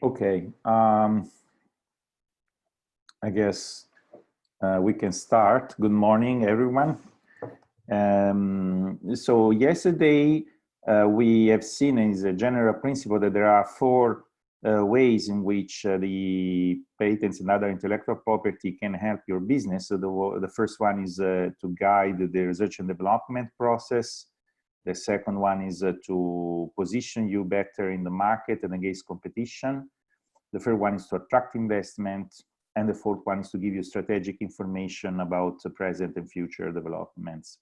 Okay, I guess we can start. Good morning, everyone. So yesterday we have seen as a general principle that there are four ways in which the patents and other intellectual property can help your business. So the first one is to guide the research and development process. The second one is to position you better in the market and against competition. The third one is to attract investment. And the fourth one is to give you strategic information about the present and future developments.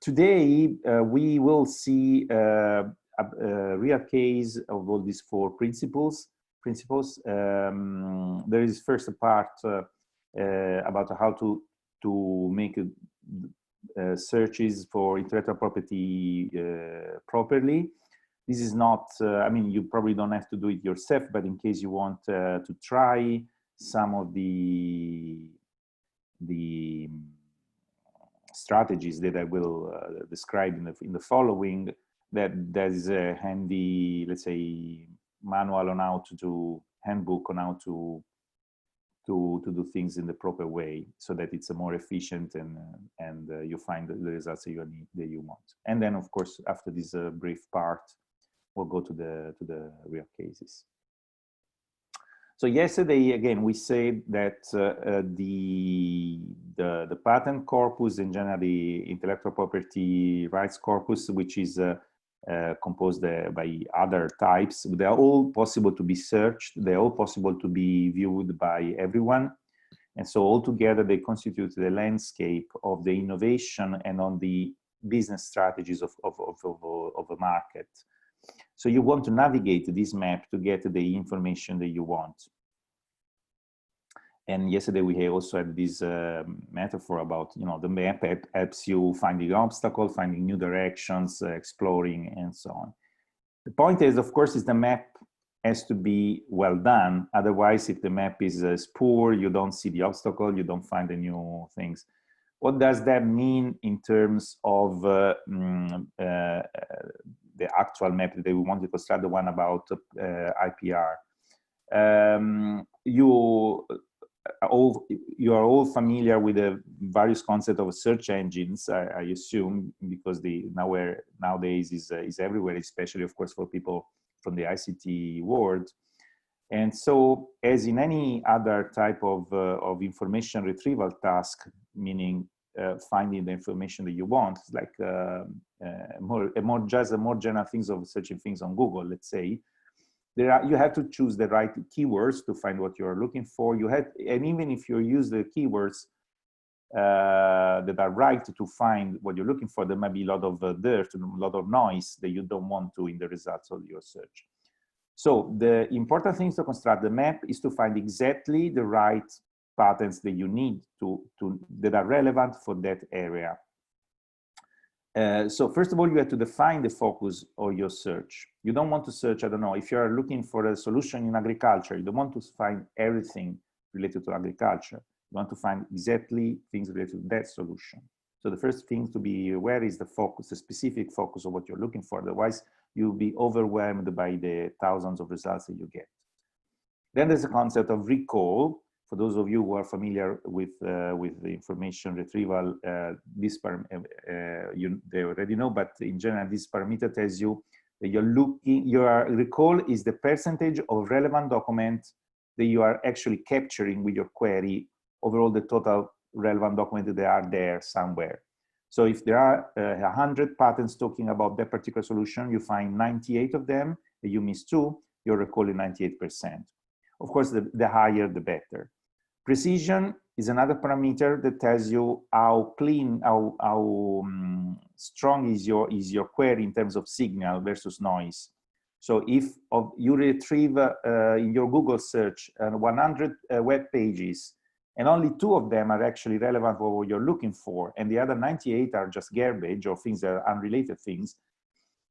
Today, we will see a real case of all these four principles. There is first a part about how to make searches for intellectual property properly. This is not, I mean, you probably don't have to do it yourself, but in case you want to try some of the strategies that I will describe in the following, that there's a handy, let's say, manual on how to do, handbook on how to do things in the proper way, so that it's a more efficient and you find the results that you want. And then, of course, after this brief part, we'll go to the real cases. So yesterday, again, we said that the patent corpus and generally intellectual property rights corpus, which is composed by other types, they're all possible to be searched. They're all possible to be viewed by everyone. And so altogether, they constitute the landscape of the innovation and on the business strategies of a market. So you want to navigate this map to get the information that you want. And yesterday we also had this metaphor about, you know, the map helps you finding obstacles, finding new directions, exploring, and so on. The point is, of course, is the map has to be well done. Otherwise, if the map is poor, you don't see the obstacle, you don't find the new things. What does that mean in terms of the actual map that we want to construct, the one about IPR? You are all familiar with the various concepts of search engines, I assume, because nowadays is everywhere, especially, of course, for people from the ICT world. And so, as in any other type of information retrieval task, meaning finding the information that you want, like more general things of searching things on Google, let's say, you have to choose the right keywords to find what you're looking for. And even if you use the keywords that are right to find what you're looking for, there might be a lot of dirt and a lot of noise that you don't want to in the results of your search. So the important thing to construct the map is to find exactly the right patterns that you need that are relevant for that area. So first of all, you have to define the focus of your search. You don't want to search, I don't know, if you're looking for a solution in agriculture, you don't want to find everything related to agriculture. You want to find exactly things related to that solution. So the first thing to be aware is the focus, the specific focus of what you're looking for. Otherwise, you'll be overwhelmed by the thousands of results that you get. Then there's a concept of recall. For those of you who are familiar with the information retrieval, they already know, but in general, this parameter tells you that your recall is the percentage of relevant documents that you are actually capturing with your query over all the total relevant documents that are there somewhere. So if there are 100 patents talking about that particular solution, you find 98 of them, and you miss 2, you're recalling 98%. Of course, the higher, the better. Precision is another parameter that tells you how clean, how strong is your query in terms of signal versus noise. So if you retrieve in your Google search 100 web pages, and only 2 of them are actually relevant for what you're looking for, and the other 98 are just garbage or things that are unrelated things,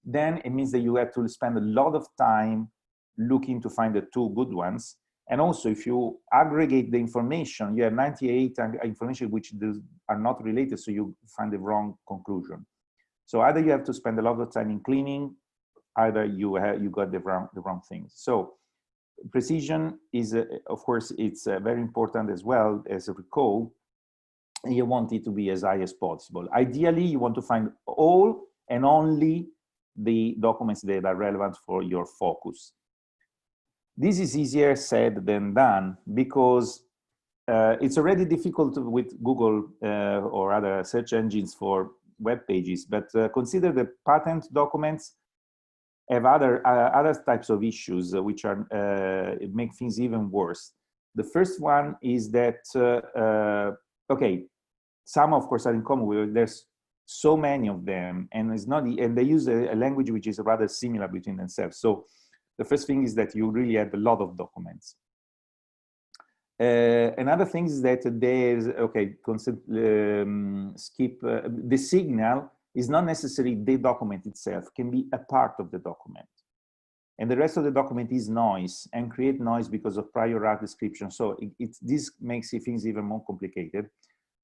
then it means that you have to spend a lot of time looking to find the 2 good ones. And also, if you aggregate the information, you have 98 information which are not related, so you find the wrong conclusion. So either you have to spend a lot of time in cleaning, either you got the wrong things. So precision is, of course, it's very important as well as a recall. And you want it to be as high as possible. Ideally, you want to find all and only the documents that are relevant for your focus. This is easier said than done because it's already difficult with Google or other search engines for web pages, but consider the patent documents have other types of issues which are make things even worse. The first one is that, okay, some of course are in common with, there's so many of them, and it's not, and they use a language which is rather similar between themselves. So the first thing is that you really have a lot of documents. Another thing is that there's, okay, skip, the signal is not necessarily the document itself, can be a part of the document. And the rest of the document is noise, and create noise because of prior art description. So this makes things even more complicated.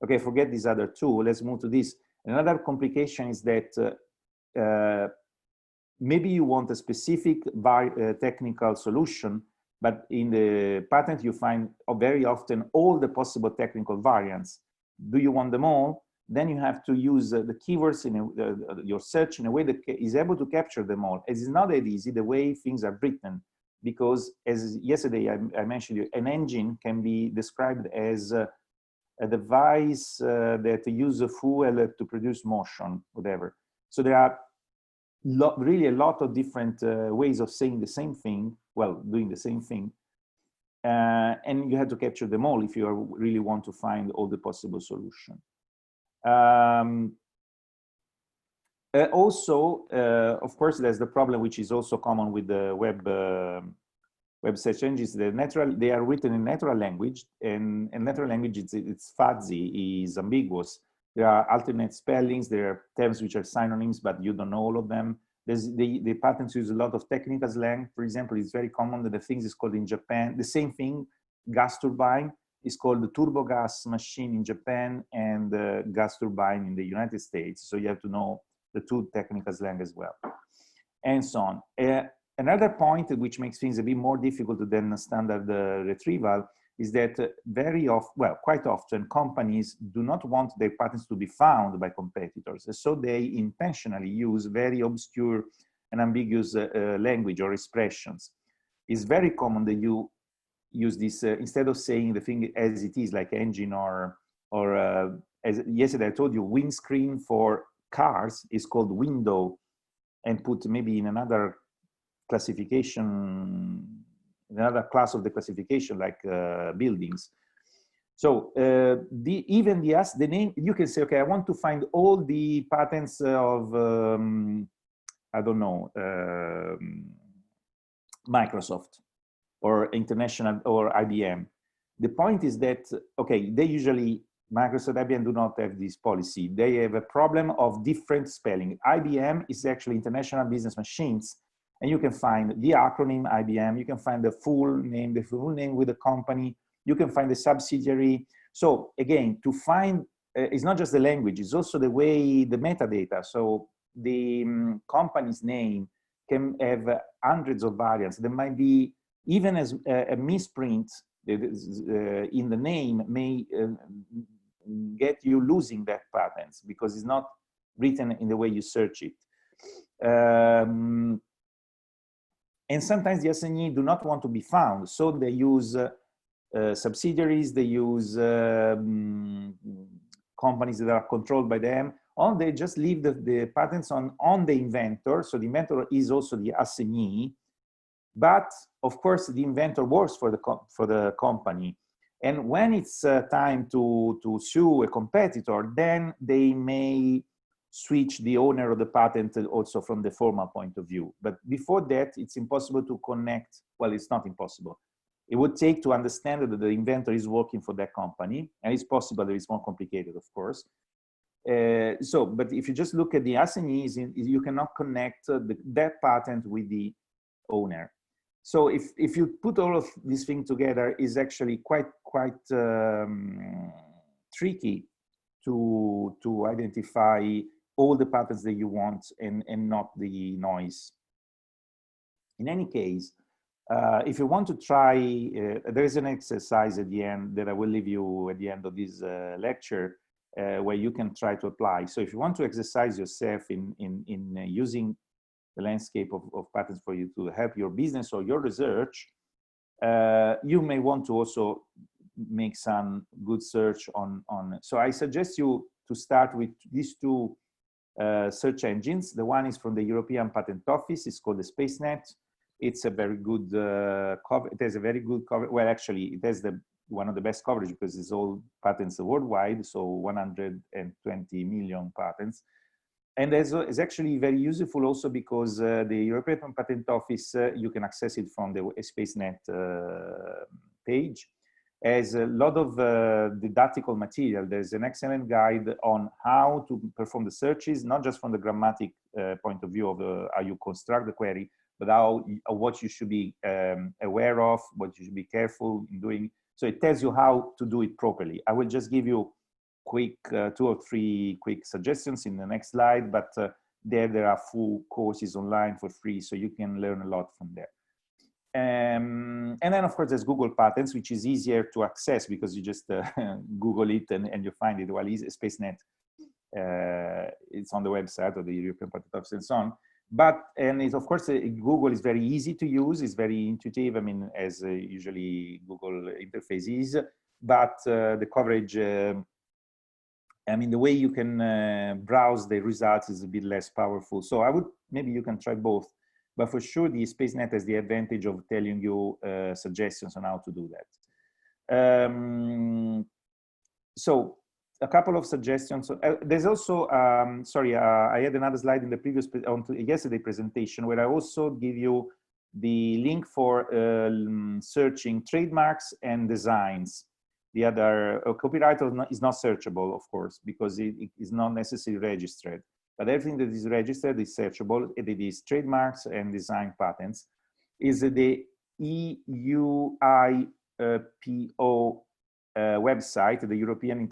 Okay, forget these other two, let's move to this. Another complication is that maybe you want a specific technical solution, but in the patent you find very often all the possible technical variants. Do you want them all? Then you have to use the keywords in your search in a way that is able to capture them all. It is not that easy the way things are written, because as yesterday I mentioned, an engine can be described as a device that uses fuel to produce motion, whatever. So there are really a lot of different ways of saying the same thing, well, doing the same thing. And you have to capture them all if you really want to find all the possible solutions. Also, of course, there's the problem which is also common with the web search engines. They are written in natural language, and natural language it's fuzzy, is ambiguous. There are alternate spellings, there are terms which are synonyms, but you don't know all of them. The patents use a lot of technical slang. For example, it's very common that the things is called in Japan, the same thing, gas turbine, is called the turbo gas machine in Japan and the gas turbine in the United States. So you have to know the two technical slang as well, and so on. Another point which makes things a bit more difficult than standard retrieval is that quite often companies do not want their patents to be found by competitors. So they intentionally use very obscure and ambiguous language or expressions. It's very common that you use this, instead of saying the thing as it is, like engine or as yesterday I told you, windscreen for cars is called window, and put maybe in another classification, another class of the classification, like buildings. So even the name, you can say, okay, I want to find all the patents of, I don't know, Microsoft or international or IBM. The point is that, okay, they usually, Microsoft, IBM do not have this policy. They have a problem of different spelling. IBM is actually International Business Machines, and you can find the acronym IBM, you can find the full name with the company, you can find the subsidiary. So again, to find, it's not just the language, it's also the way, the metadata. So the company's name can have hundreds of variants. There might be, even as a misprint in the name may get you losing that patents because it's not written in the way you search it. And sometimes the SME do not want to be found, so they use subsidiaries, they use companies that are controlled by them, or they just leave the patents on the inventor. So the inventor is also the assignee, but of course the inventor works for the company. And when it's time to sue a competitor, then they may switch the owner of the patent also from the formal point of view. But before that, it's impossible to connect. Well, it's not impossible. It would take to understand that the inventor is working for that company, and it's possible that it's more complicated, of course. But if you just look at the assignees, you cannot connect that patent with the owner. So if you put all of these things together, is actually quite tricky to identify all the patterns that you want and not the noise. In any case, If you want to try, there is an exercise at the end that I will leave you at the end of this lecture, where you can try to apply. So if you want to exercise yourself in using the landscape of patents for you to help your business or your research, you may want to also make some good search on. So I suggest you to start with these two search engines. The one is from the European Patent Office. It's called the SpaceNet. It's a very good cover. It has a very good cover. Well, actually, it has one of the best coverage because it's all patents worldwide, so 120 million patents. And it's actually very useful also because the European Patent Office, you can access it from the SpaceNet page, has a lot of didactical material. There's an excellent guide on how to perform the searches, not just from the grammatic point of view of how you construct the query, but what you should be aware of, what you should be careful in doing. So it tells you how to do it properly. I will just give you quick 2 or 3 quick suggestions in the next slide, but there are full courses online for free, so you can learn a lot from there. And then of course there's Google Patents, which is easier to access because you just Google it and you find it. While SpaceNet, it's on the website of the European Patent Office and so on. But, and of course, Google is very easy to use. It's very intuitive. I mean, as usually Google interface is, but the coverage, I mean, the way you can browse the results is a bit less powerful. So maybe you can try both, but for sure the SpaceNet has the advantage of telling you suggestions on how to do that. So a couple of suggestions. There's also, sorry, I had another slide in the previous, yesterday presentation where I also give you the link for searching trademarks and designs. The other copyright is not searchable, of course, because it is not necessarily registered. But everything that is registered is searchable. It is trademarks and design patents. Is the EUIPO website, the European Union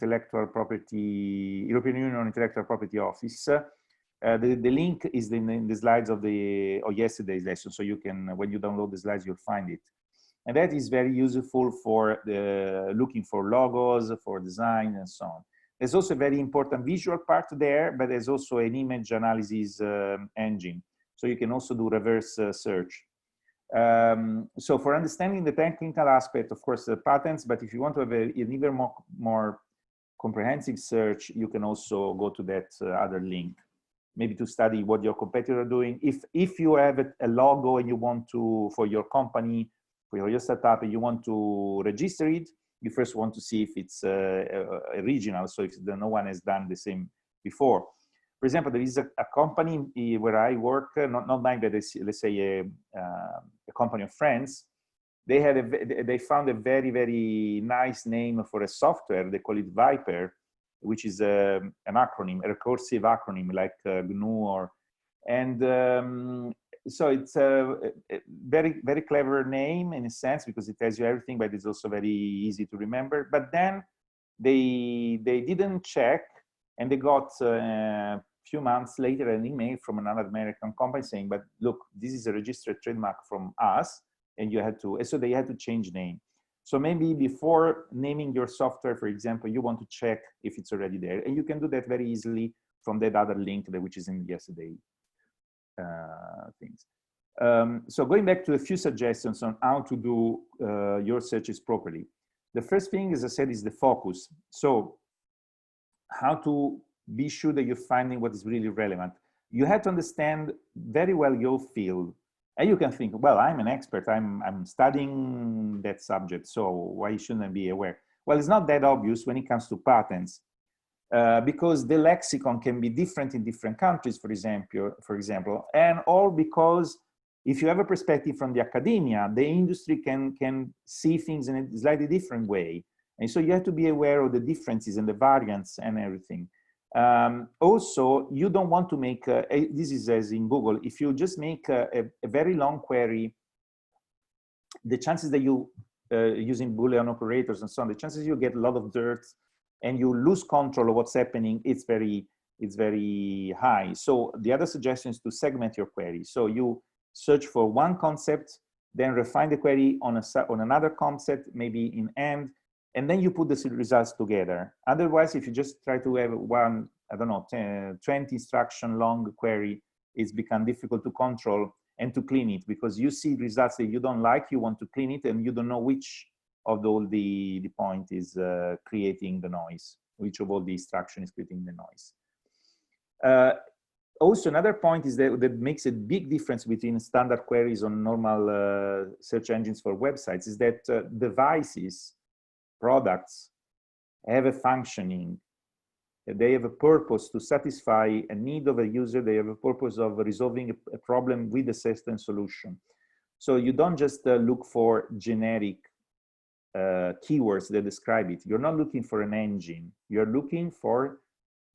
Intellectual Property Office. The link is in the slides of yesterday's lesson, so you can, when you download the slides, you'll find it. And that is very useful for looking for logos, for design, and so on. There's also a very important visual part there, but there's also an image analysis engine. So you can also do reverse search. So for understanding the technical aspect, of course, the patents, but if you want to have an even more comprehensive search, you can also go to that other link, maybe to study what your competitors are doing. If you have a logo and you want to, for your company, for your startup, and you want to register it, you first want to see if it's original, so if no one has done the same before. For example, there is a company where I work, not mine, but let's say a company of friends. They found a very, very nice name for a software. They call it Viper, which is an acronym, a recursive acronym like GNU so it's a very, very clever name in a sense because it tells you everything, but it's also very easy to remember. But then they didn't check, and they got a few months later an email from another American company saying, but look, this is a registered trademark from us, and you had to, so they had to change name. So maybe before naming your software, for example, you want to check if it's already there, and you can do that very easily from that other link which is in yesterday things. So going back to a few suggestions on how to do your searches properly. The first thing, as I said, is the focus. So how to be sure that you're finding what is really relevant. You have to understand very well your field. And you can think, well, I'm an expert, I'm studying that subject, so why shouldn't I be aware? Well, it's not that obvious when it comes to patents, because the lexicon can be different in different countries, for example, and all because if you have a perspective from the academia, the industry can see things in a slightly different way. And so you have to be aware of the differences and the variants and everything. Also, you don't want to make, this is as in Google, if you just make a very long query, the chances that you, using Boolean operators and so on, the chances you get a lot of dirt and you lose control of what's happening, it's very high. So the other suggestion is to segment your query. So you search for one concept, then refine the query on another concept, maybe in end, and then you put the results together. Otherwise, if you just try to have one, I don't know, 20 instruction long query, it's become difficult to control and to clean it, because you see results that you don't like, you want to clean it, and you don't know which of all the point is creating the noise, which of all the instruction is creating the noise. Also, another point is that makes a big difference between standard queries on normal search engines for websites is that devices, products have a functioning, they have a purpose to satisfy a need of a user, they have a purpose of resolving a problem with a certain solution. So you don't just look for generic keywords that describe it. You're not looking for an engine, you're looking for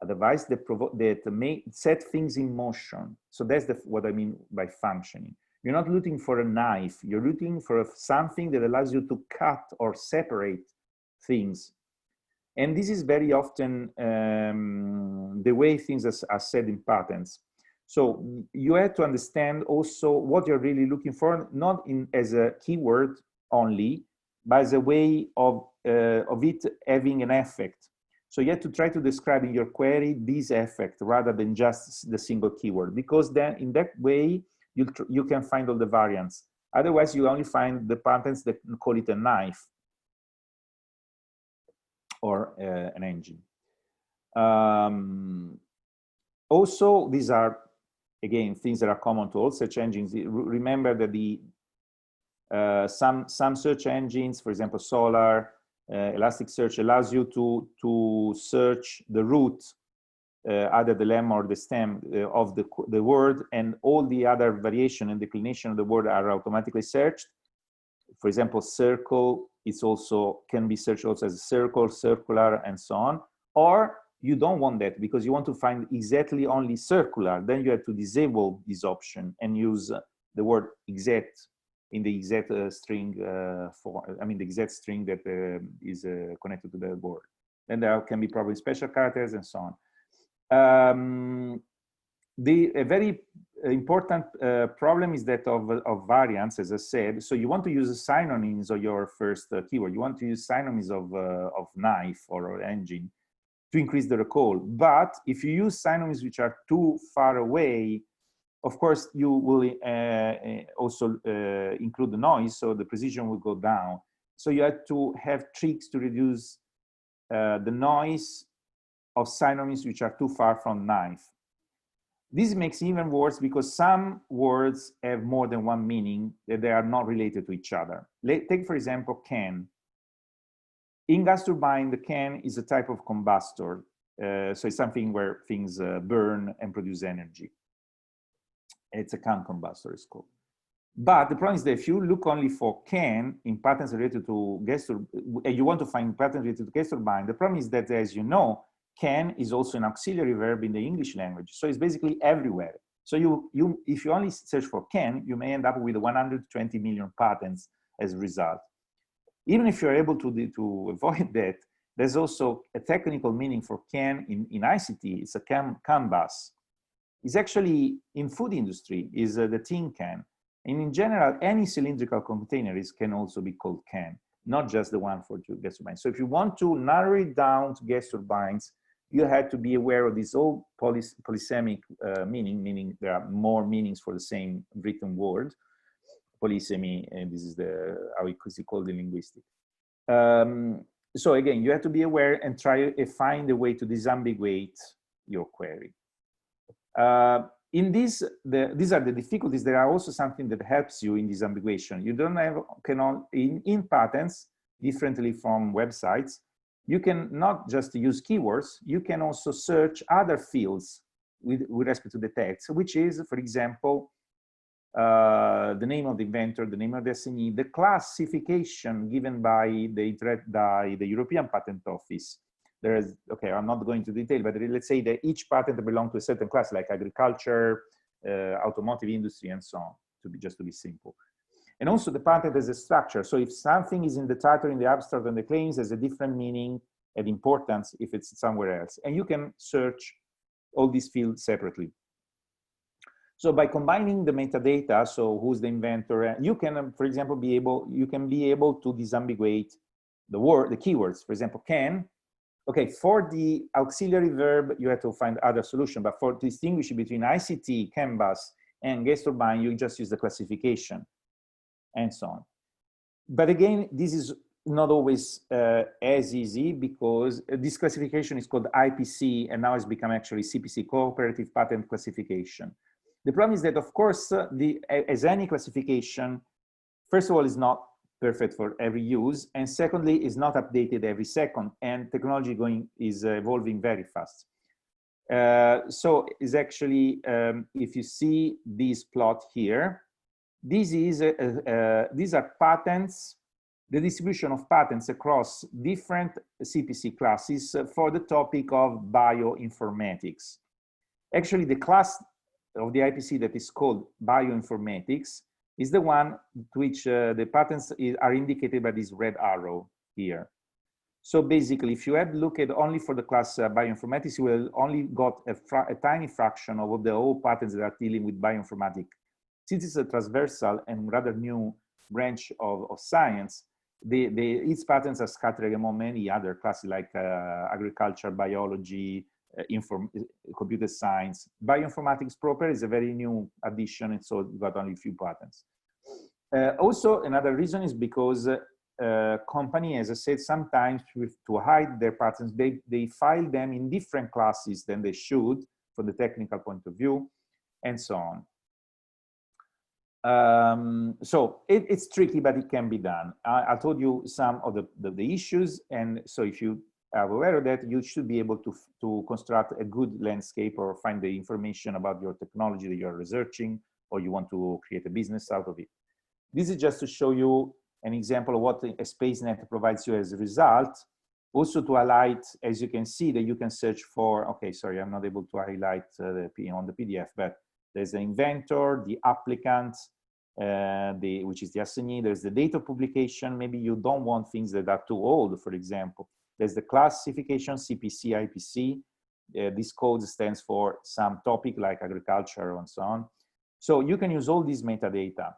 a device that may set things in motion. So that's what I mean by functioning. You're not looking for a knife, you're looking for something that allows you to cut or separate things. And this is very often the way things are said in patents. So you have to understand also what you're really looking for, not as a keyword only, but as a way of it having an effect. So you have to try to describe in your query this effect rather than just the single keyword, because then in that way you can find all the variants. Otherwise, you only find the patents that call it a knife or an engine. Also, these are, again, things that are common to all search engines. Remember that some search engines, for example, Solar, Elasticsearch, allows you to search the root, either the lemma or the stem of the word, and all the other variation and declination of the word are automatically searched. For example, circle can be searched also as a circle, circular, and so on. Or you don't want that because you want to find exactly only circular. Then you have to disable this option and use the word exact in the exact string the exact string that is connected to the word. Then there can be probably special characters and so on. A very important problem is that of variants, as I said. So you want to use synonyms of your first keyword. You want to use synonyms of knife or engine to increase the recall. But if you use synonyms which are too far away, of course, you will also include the noise, so the precision will go down. So you have to have tricks to reduce the noise of synonyms which are too far from knife. This makes it even worse because some words have more than one meaning that they are not related to each other. Take, for example, can. In gas turbine, the can is a type of combustor. So it's something where things burn and produce energy. It's a can combustor, it's called. But the problem is that if you look only for can in patterns related to gas turbine, and you want to find patterns related to gas turbine, the problem is that, as you know, can is also an auxiliary verb in the English language. So it's basically everywhere. So if you only search for can, you may end up with 120 million patents as a result. Even if you're able to avoid that, there's also a technical meaning for can in ICT. It's a can bus. It's actually in food industry is the tin can. And in general, any cylindrical container can also be called can, not just the one for gas turbines. So if you want to narrow it down to gas turbines, you have to be aware of this old polysemic meaning there are more meanings for the same written word. Polysemy, and this is how it is called in linguistics. So again, you have to be aware and try to find a way to disambiguate your query. These are the difficulties. There are also something that helps you in disambiguation. You don't have, in patents, differently from websites, you can not just use keywords, you can also search other fields with respect to the text, which is, for example, the name of the inventor, the name of the assignee, the classification given by the European Patent Office. There is, okay, I'm not going to detail, but let's say that each patent belongs to a certain class, like agriculture, automotive industry, and so on, just to be simple. And also the patent has a structure. So if something is in the title, in the abstract, and the claims, has a different meaning and importance if it's somewhere else. And you can search all these fields separately. So by combining the metadata, so who's the inventor, you can, for example, be able to disambiguate the keywords. For example, can. Okay, for the auxiliary verb, you have to find other solution. But for distinguishing between ICT, canvas, and gas turbine, you just use the classification, and so on. But again, this is not always as easy, because this classification is called IPC, and now it's become actually CPC, Cooperative Patent Classification. The problem is that, of course, as any classification, first of all, is not perfect for every use, and secondly, is not updated every second, and technology is evolving very fast. So is actually, if you see this plot here, these are patents, the distribution of patents across different CPC classes for the topic of bioinformatics. Actually, the class of the IPC that is called bioinformatics is the one to which the patents are indicated by this red arrow here. So basically, if you had looked at only for the class bioinformatics, you will only got a tiny fraction of the whole patents that are dealing with bioinformatics. Since it's a transversal and rather new branch of science, its patents are scattered among many other classes like agriculture, biology, computer science. Bioinformatics proper is a very new addition, and so it got only a few patents. Also, another reason is because company, as I said, sometimes to hide their patents, they file them in different classes than they should from the technical point of view, and so on. So it's tricky, but it can be done. I told you some of the issues, and so if you are aware of that, you should be able to construct a good landscape or find the information about your technology that you're researching, or you want to create a business out of it. This is just to show you an example of what a SpaceNet provides you as a result. Also to highlight, as you can see, that you can search for, okay, sorry, I'm not able to highlight on the PDF, but there's the inventor, the applicant, which is the assignee, there's the date of publication. Maybe you don't want things that are too old, for example. There's the classification, CPC, IPC. This code stands for some topic like agriculture and so on. So you can use all these metadata.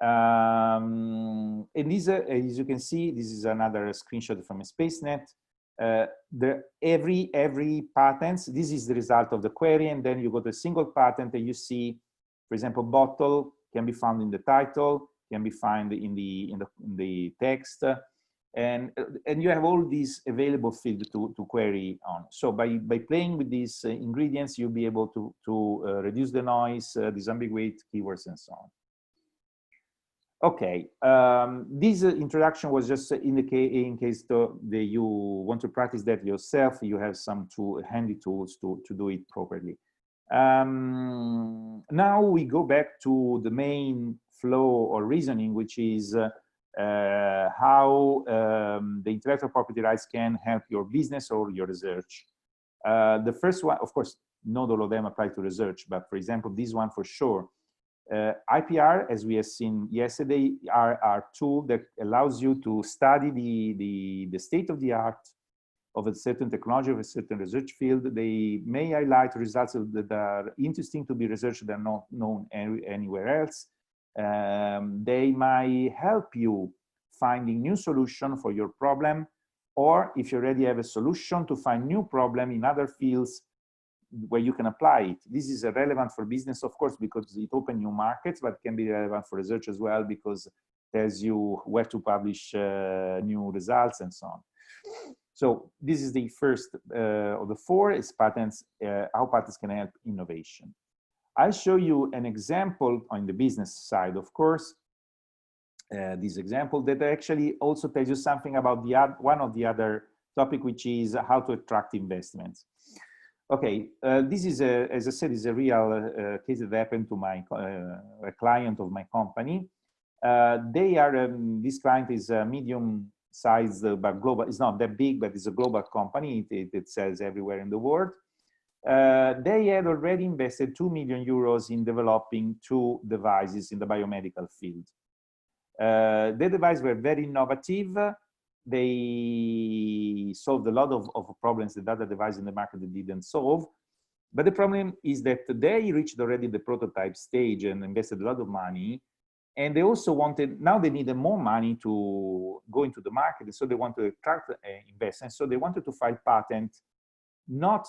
And these, as you can see, this is another screenshot from a SpaceNet. Every patent, this is the result of the query, and then you go to a single patent and you see, for example, bottle can be found in the title, can be found in the text, and you have all these available fields to query on. So by playing with these ingredients, you'll be able to reduce the noise, disambiguate keywords, and so on. Okay, this introduction was just in case you want to practice that yourself. You have some handy tools to do it properly. Now we go back to the main flow or reasoning, which is how the intellectual property rights can help your business or your research. The first one, of course, not all of them apply to research, but for example, this one for sure. IPR, as we have seen yesterday, are a tool that allows you to study the state of the art of a certain technology, of a certain research field. They may highlight results that are interesting to be researched that are not known anywhere else. They might help you finding new solution for your problem, or if you already have a solution, to find new problem in other fields where you can apply it. This is relevant for business, of course, because it opens new markets, but can be relevant for research as well, because it tells you where to publish new results and so on. So this is the first of the four, is patents, how patents can help innovation. I'll show you an example on the business side, of course. This example that actually also tells you something about one of the other topic, which is how to attract investments. Okay, this is, as I said, is a real case that happened to a client of my company. They are, this client is a medium-sized, but global. It's not that big, but it's a global company. It sells everywhere in the world. They had already invested 2 million euros in developing 2 devices in the biomedical field. The devices were very innovative. They solved a lot of problems that other devices in the market didn't solve. But the problem is that they reached already the prototype stage and invested a lot of money. And they also wanted, now they needed more money to go into the market. So they want to attract investors. So they wanted to file patent, not,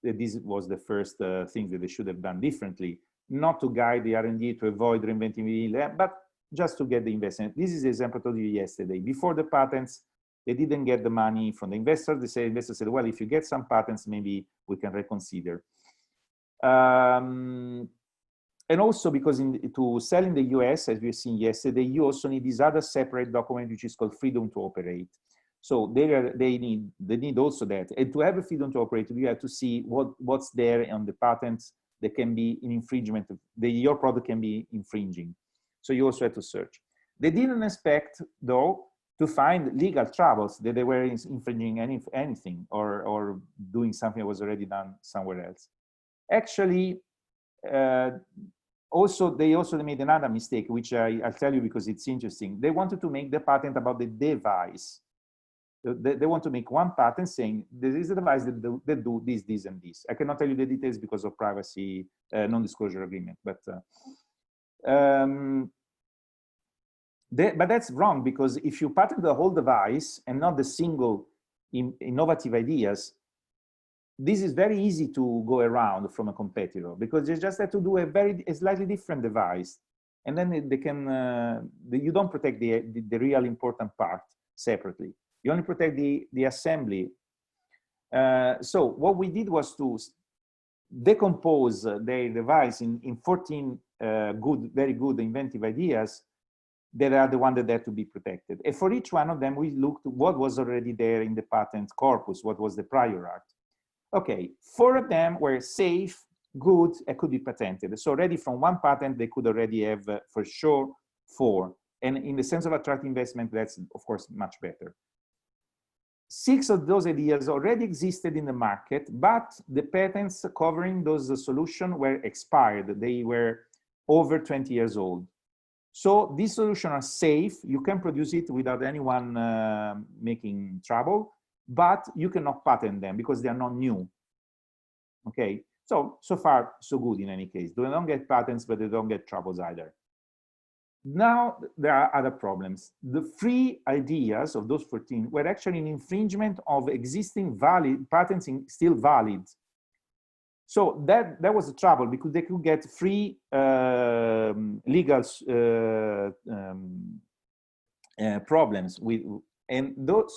this was the first thing that they should have done differently, not to guide the R&D to avoid reinventing the wheel, but just to get the investment. This is the example I told you yesterday. Before the patents, they didn't get the money from the investors. The investors said, well, if you get some patents, maybe we can reconsider. And also because to sell in the US, as we've seen yesterday, you also need this other separate document, which is called freedom to operate. So they need also that. And to have a freedom to operate, you have to see what's there on the patents that can be an infringement, your product can be infringing. So you also have to search. They didn't expect, though, to find legal troubles that they were infringing anything or doing something that was already done somewhere else. Actually, they also made another mistake, which I'll tell you because it's interesting. They wanted to make the patent about the device. They want to make one patent saying there is a device that do this, this, and this. I cannot tell you the details because of privacy non-disclosure agreement, but that's wrong, because if you patent the whole device and not the single innovative ideas, this is very easy to go around from a competitor, because you just have to do a slightly different device, and then they can you don't protect the real important part separately. You only protect the assembly. So what we did was to decompose their device in 14 very good inventive ideas that are the ones that had to be protected. And for each one of them, we looked what was already there in the patent corpus, what was the prior art. Okay, 4 of them were safe, good, and could be patented. So already from one patent, they could already have for sure 4. And in the sense of attracting investment, that's of course much better. 6 of those ideas already existed in the market, but the patents covering those solutions were expired. They were over 20 years old. So these solutions are safe. You can produce it without anyone making trouble, but you cannot patent them because they are not new. Okay, so far so good in any case. They don't get patents, but they don't get troubles either. Now there are other problems. The 3 ideas of those 14 were actually an infringement of existing valid patents, still valid. So that was the trouble, because they could get 3 legal problems with,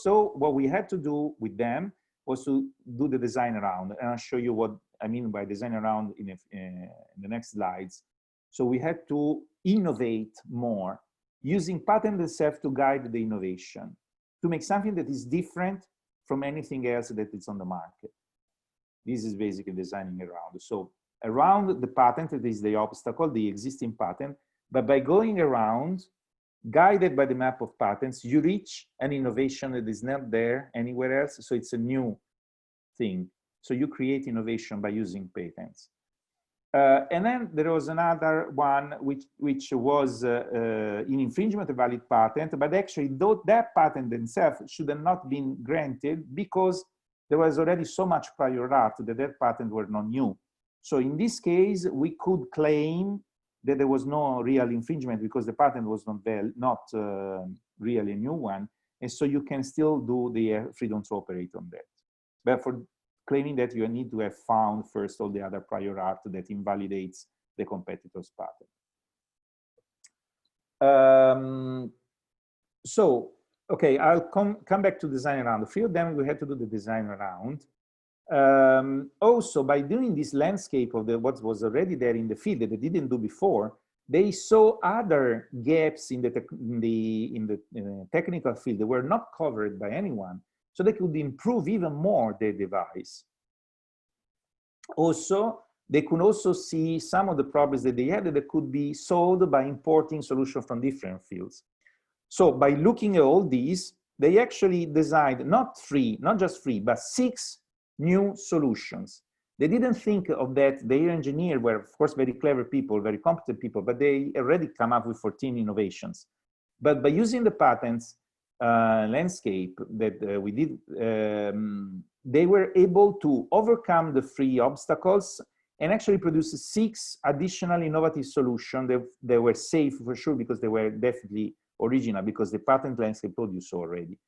so what we had to do with them was to do the design around, and I'll show you what I mean by design around in the next slides. So we had to innovate more, using patent itself to guide the innovation, to make something that is different from anything else that is on the market. This is basically designing around. So around the patent, that is the obstacle, the existing patent, but by going around, guided by the map of patents, you reach an innovation that is not there anywhere else. So it's a new thing. So you create innovation by using patents. And then there was another one which was an infringement of a valid patent, but actually that patent itself should have not been granted because there was already so much prior art that patent were not new. So in this case, we could claim that there was no real infringement because the patent was not really a new one. And so you can still do the freedom to operate on that. But for claiming that, you need to have found first all the other prior art that invalidates the competitor's patent. Okay, I'll come back to design around. The 3 of them, we had to do the design around. Also, by doing this landscape of what was already there in the field that they didn't do before, they saw other gaps in the technical field that were not covered by anyone, so they could improve even more their device. Also, they could also see some of the problems that they had that could be solved by importing solutions from different fields. So by looking at all these, they actually designed not just 3, but 6 new solutions. They didn't think of that. Their engineers were, of course, very clever people, very competent people, but they already come up with 14 innovations. But by using the patents landscape that we did, they were able to overcome the 3 obstacles and actually produce 6 additional innovative solutions. They were safe for sure because they were definitely original, because the patent landscape told you so already.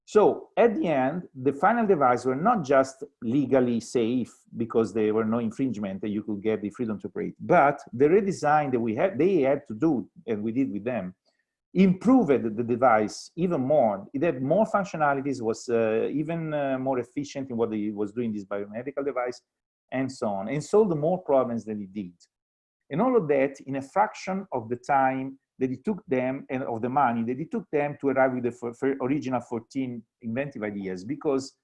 So at the end, the final device were not just legally safe because there were no infringement that you could get the freedom to operate, but the redesign that they had to do, and we did with them, improved the device even more. It had more functionalities, was even more efficient in what it was doing, this biomedical device, and so on, and solved more problems than it did. And all of that in a fraction of the time that it took them, and of the money that it took them to arrive with the original 14 inventive ideas, because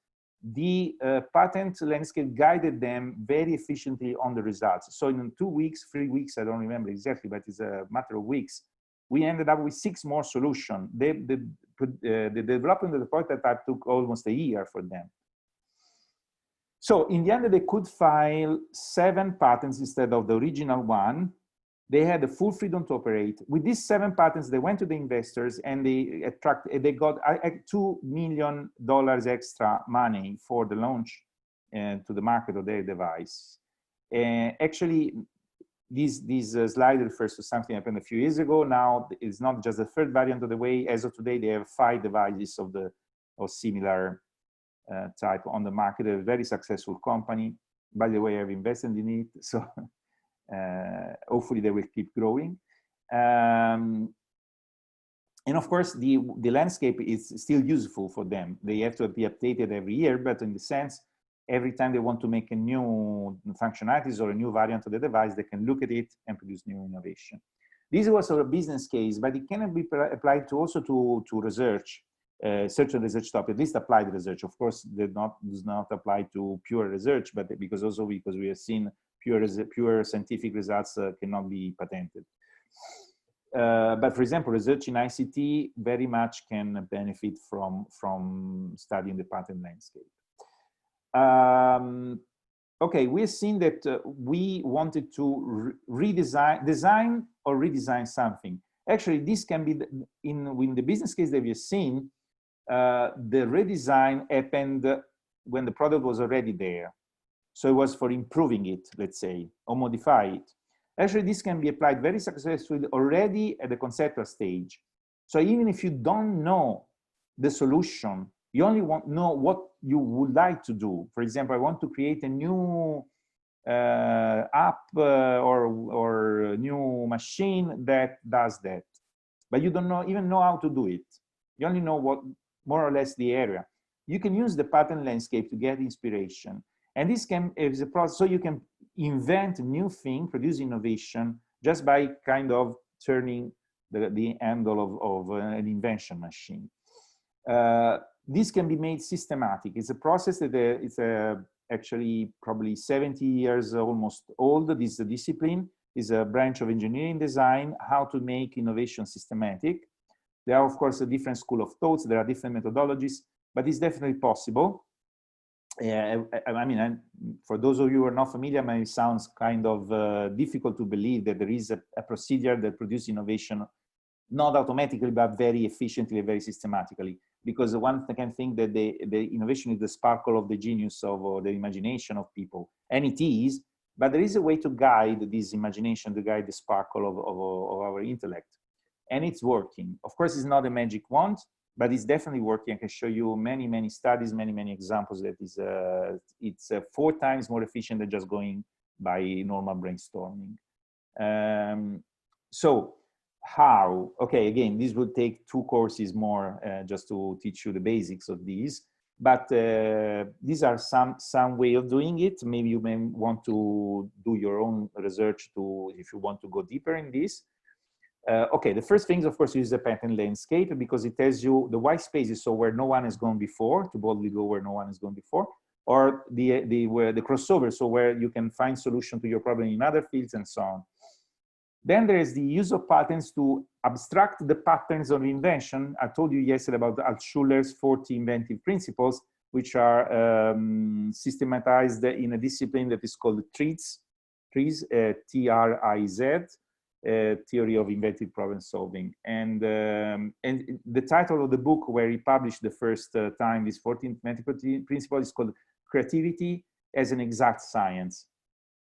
the patent landscape guided them very efficiently on the results. So in 2 weeks, 3 weeks, I don't remember exactly, but it's a matter of weeks, we ended up with 6 more solutions. The development of the prototype took almost a year for them. So in the end, they could file 7 patents instead of the original 1. They had the full freedom to operate. With these 7 patents, they went to the investors and they got $2 million extra money for the launch to the market of their device. Actually, this slide refers to something that happened a few years ago. Now it's not just the 3rd variant of the way. As of today, they have 5 devices of similar type on the market. They're a very successful company. By the way, I've invested in it, so hopefully they will keep growing. And of course, the landscape is still useful for them. They have to be updated every year, but in the sense, every time they want to make a new functionalities or a new variant of the device, they can look at it and produce new innovation. This was a business case, but it can be applied also to research, search and research topic, at least applied research. Of course, does not apply to pure research, but because we have seen pure scientific results cannot be patented. But for example, research in ICT very much can benefit from studying the patent landscape. Okay, we've seen that we wanted to design or redesign something. Actually, this can be in the business case that we've seen. The redesign happened when the product was already there. So it was for improving it, let's say, or modify it. Actually, this can be applied very successfully already at the conceptual stage. So even if you don't know the solution, you only know what you would like to do. For example, I want to create a new app or a new machine that does that. But you don't even know how to do it. You only know what, more or less, the area. You can use the patent landscape to get inspiration. And this is a process, so you can invent a new thing, produce innovation, just by kind of turning the handle of an invention machine. This can be made systematic. It's a process that it's actually probably 70 years almost old. This discipline is a branch of engineering design, how to make innovation systematic. There are, of course, a different school of thoughts. There are different methodologies, but it's definitely possible. I mean, for those of you who are not familiar, it sounds kind of difficult to believe that there is a procedure that produces innovation, not automatically, but very efficiently, very systematically. Because one can think that the innovation is the sparkle of the genius of the imagination of people, and it is, but there is a way to guide this imagination, to guide the sparkle of our intellect. And it's working. Of course, it's not a magic wand, but it's definitely working. I can show you many, many studies, many examples that it's 4 times more efficient than just going by normal brainstorming. So how? Okay, again, this would take 2 courses more just to teach you the basics of these. But these are some way of doing it. Maybe you may want to do your own research if you want to go deeper in this. Okay, the first thing, of course, is the patent landscape, because it tells you the white spaces, so where no one has gone before, to boldly go where no one has gone before, or the crossover, so where you can find solution to your problem in other fields and so on. Then there is the use of patents to abstract the patterns of invention. I told you yesterday about Altschuler's 40 inventive principles, which are systematized in a discipline that is called TRIZ, T-R-I-Z. theory of inventive problem solving. And the title of the book where he published the first time this 14th mental principle is called Creativity as an Exact Science.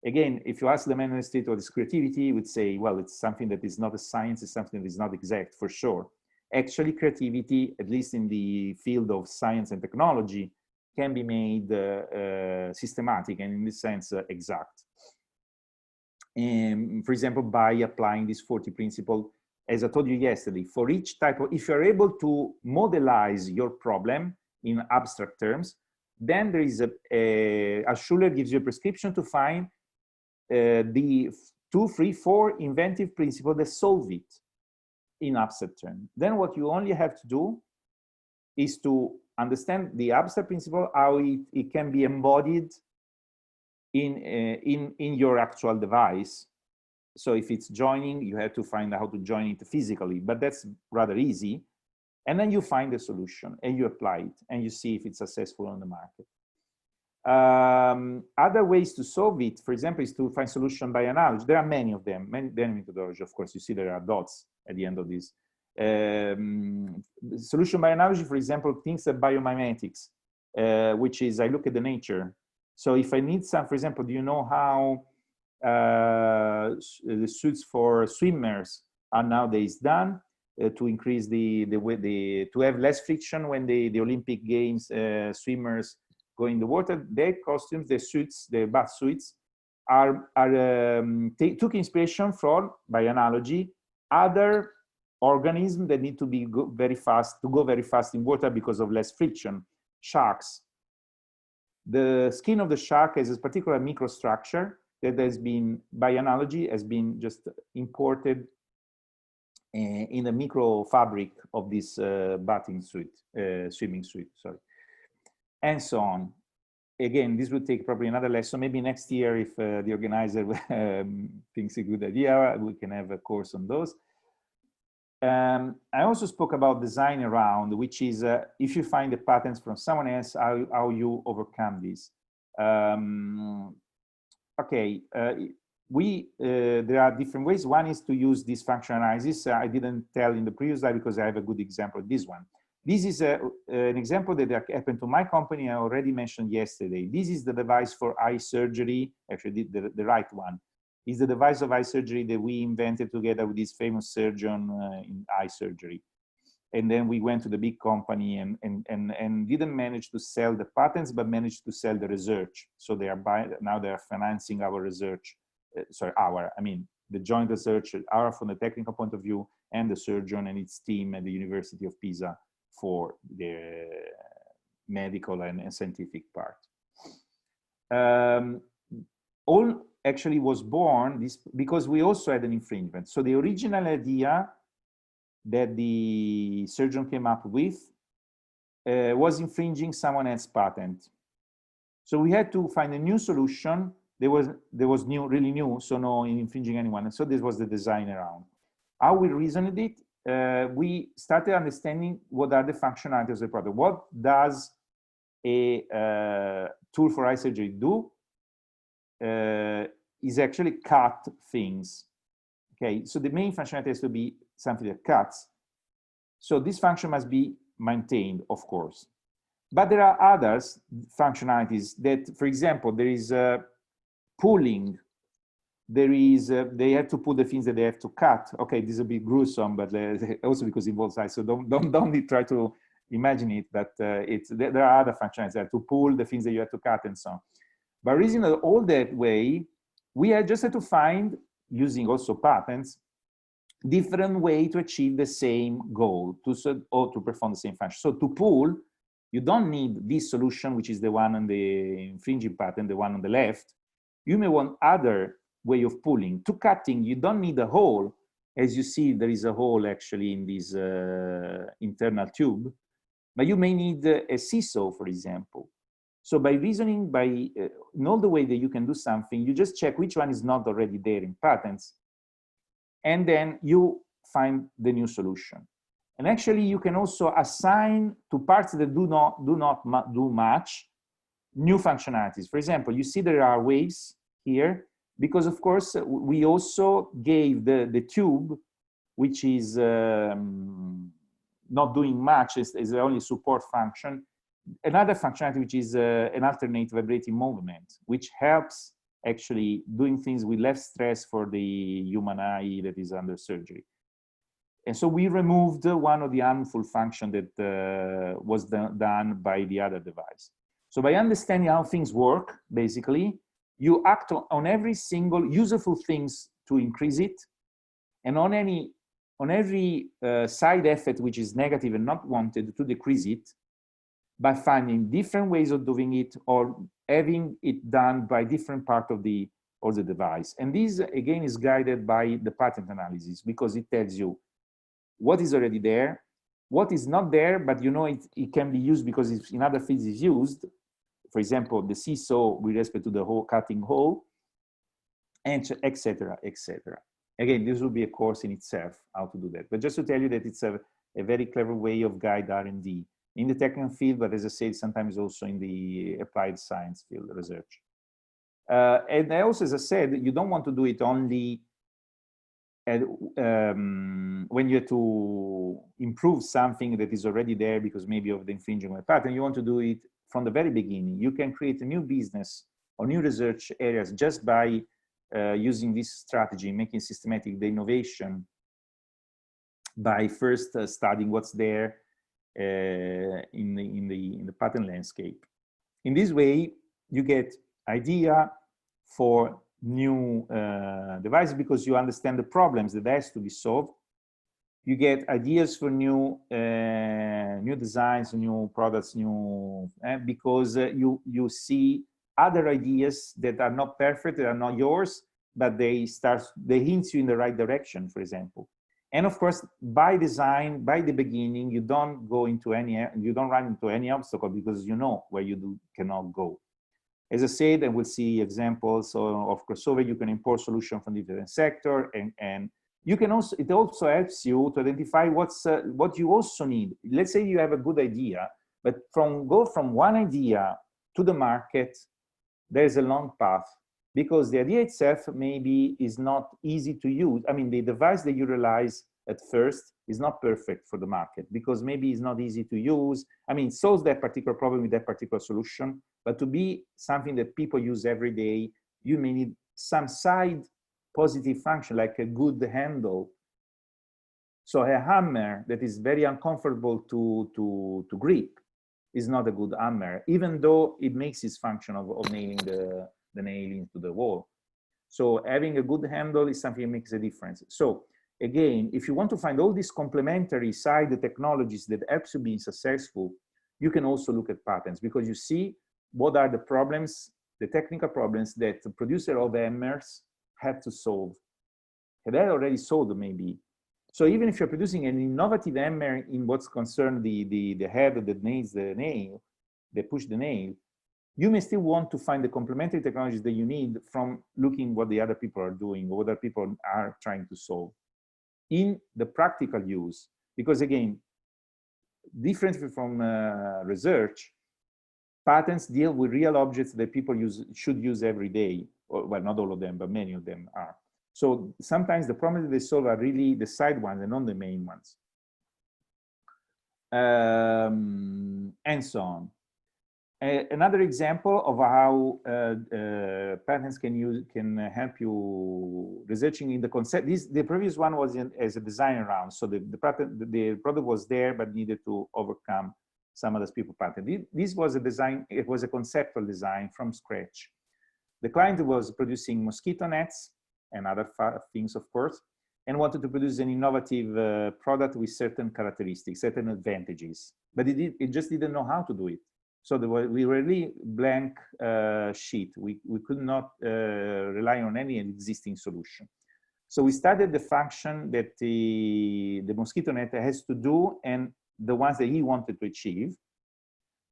Again, if you ask the man in the street what is creativity, he would say, well, it's something that is not a science, it's something that is not exact, for sure. Actually, creativity, at least in the field of science and technology, can be made systematic and in this sense exact. For example, by applying this 40 principle, as I told you yesterday, for each type of, if you're able to modelize your problem in abstract terms, then there is a Schuller gives you a prescription to find the 2, 3, 4 inventive principles that solve it in abstract terms. Then what you only have to do is to understand the abstract principle, how it can be embodied in your actual device. So if it's joining, you have to find out how to join it physically, but that's rather easy. And then you find a solution and you apply it and you see if it's successful on the market. Other ways to solve it, for example, is to find solution by analogy. There are many of them, many methodology. Of course, you see there are dots at the end of this. Solution by analogy, for example, things like biomimetics, which is I look at the nature. So if I need some, for example, do you know how the suits for swimmers are nowadays done to increase to have less friction when the Olympic Games swimmers go in the water? Their costumes, their suits, their bath suits took inspiration from, by analogy, other organisms that need to be go very fast in water because of less friction. Sharks. The skin of the shark has a particular microstructure that has been, by analogy, has been just imported in the micro fabric of this bathing suit, swimming suit, sorry, and so on. Again, this would take probably another lesson. Maybe next year, if the organizer thinks a good idea, we can have a course on those. I also spoke about design around, which is if you find the patterns from someone else, how you overcome this. Okay, there are different ways. One is to use this function analysis. I didn't tell in the previous slide because I have a good example of this one. This is an example that happened to my company. I already mentioned yesterday. This is the device for eye surgery. Actually, the right one is the device of eye surgery that we invented together with this famous surgeon in eye surgery. And then we went to the big company and didn't manage to sell the patents, but managed to sell the research. So they are now they are financing our research. The joint research, our from the technical point of view, and the surgeon and its team at the University of Pisa for the medical and scientific part. All actually was born because we also had an infringement. So the original idea that the surgeon came up with was infringing someone else's patent. So we had to find a new solution. There was new, really new, so no infringing anyone. And so this was the design around. How we reasoned it, we started understanding what are the functionalities of the product. What does a tool for eye surgery do? Is actually cut things. Okay, so the main functionality has to be something that cuts. So this function must be maintained, of course. But there are others functionalities that, for example, there is pulling. There is they have to pull the things that they have to cut. Okay, this is a bit gruesome, but also because it involves eyes. So don't try to imagine it. But there are other functionalities that to pull the things that you have to cut and so on. By reason of all that way, we just had to find, using also patents, different way to achieve the same goal, or to perform the same function. So to pull, you don't need this solution, which is the one on the infringing patent, the one on the left. You may want other way of pulling. To cutting, you don't need a hole. As you see, there is a hole actually in this internal tube, but you may need a seesaw, for example. So by reasoning, in all the way that you can do something, you just check which one is not already there in patents, and then you find the new solution. And actually, you can also assign to parts that do not do much new functionalities. For example, you see there are waves here. because of course we also gave the tube, which is not doing much, is the only support function, another functionality which is an alternate vibrating movement, which helps actually doing things with less stress for the human eye that is under surgery. And so we removed one of the harmful function that was done by the other device. So by understanding how things work, basically, you act on every single useful things to increase it, and on every side effect which is negative and not wanted to decrease it, by finding different ways of doing it or having it done by different part of the device. And this again is guided by the patent analysis, because it tells you what is already there, what is not there, but you know it can be used because it's in other fields is used. For example, the seesaw with respect to the whole cutting hole, and etc., etc. Again, this will be a course in itself, how to do that. But just to tell you that it's a very clever way of guide R&D in the technical field, but as I said, sometimes also in the applied science field research. And also, as I said, you don't want to do it only when you have to improve something that is already there because maybe of the infringement of patent. You want to do it from the very beginning. You can create a new business or new research areas just by using this strategy, making systematic the innovation by first studying what's there in the patent landscape. In this way, you get idea for new devices because you understand the problems that has to be solved. You get ideas for new designs, new products, because you see other ideas that are not perfect, that are not yours, but they hint you in the right direction, for example. And of course, by design, by the beginning, you don't run into any obstacle because you know where you cannot go. As I said, and we'll see examples of crossover. You can import solutions from different sector, and you can also, it also helps you to identify what you also need. Let's say you have a good idea, but go from one idea to the market, there's a long path, because the idea itself maybe is not easy to use. I mean, the device that you realize at first is not perfect for the market because maybe it's not easy to use. I mean, it solves that particular problem with that particular solution, but to be something that people use every day, you may need some side positive function, like a good handle. So a hammer that is very uncomfortable to grip is not a good hammer, even though it makes its function of nailing the nail into the wall. So having a good handle is something that makes a difference. So again, if you want to find all these complementary side technologies that helps you being successful, you can also look at patents, because you see what are the problems, the technical problems that the producer of hammers have to solve. Have they already solved maybe? So even if you're producing an innovative hammer in what's concerned the head that nails the nail, they push the nail, you may still want to find the complementary technologies that you need from looking what the other people are doing or what other people are trying to solve in the practical use. Because again, differently from research, patents deal with real objects that people should use every day. Or, well, not all of them, but many of them are. So sometimes the problems that they solve are really the side ones and not the main ones. And so on. Another example of how patents can help you researching in the concept. The previous one was as a design round, so the product was there but needed to overcome some other people's patent. This was a design. It was a conceptual design from scratch. The client was producing mosquito nets and other things, of course, and wanted to produce an innovative product with certain characteristics, certain advantages, but it just didn't know how to do it. So we were really blank sheet. We could not rely on any existing solution. So we started the function that the mosquito net has to do and the ones that he wanted to achieve.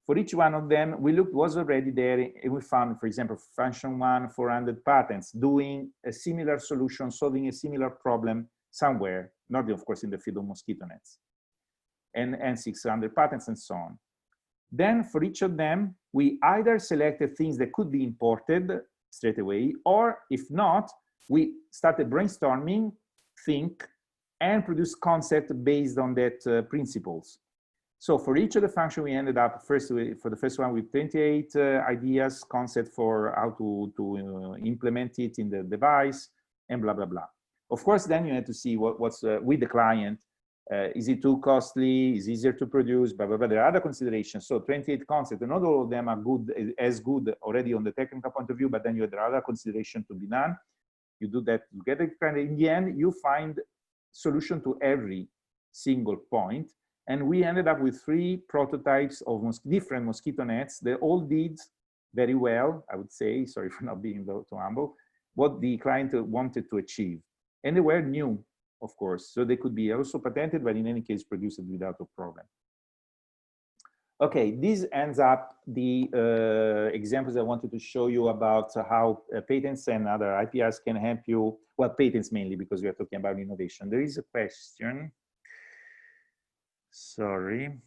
For each one of them, we looked was already there, and we found, for example, function 1, 400 patents doing a similar solution, solving a similar problem somewhere, not of course in the field of mosquito nets, and 600 patents and so on. Then for each of them, we either selected things that could be imported straight away, or if not, we started brainstorming, think, and produce concept based on that principles. So for each of the function, we ended up for the first one with 28 ideas, concept for how to implement it in the device, and blah, blah, blah. Of course, then you have to see what's with the client. Is it too costly? Is it easier to produce? Blah, blah, blah. There are other considerations. So 28 concepts, and not all of them are good, as good already on the technical point of view, but then there are other considerations to be done. You do that together. In the end, you find solution to every single point. And we ended up with 3 prototypes of different mosquito nets. They all did very well, I would say, sorry for not being too humble, what the client wanted to achieve. And they were new, of course, so they could be also patented, but in any case, produced without a problem. Okay, this ends up the examples I wanted to show you about how patents and other IPRs can help you. Well, patents mainly, because we are talking about innovation. There is a question. Sorry.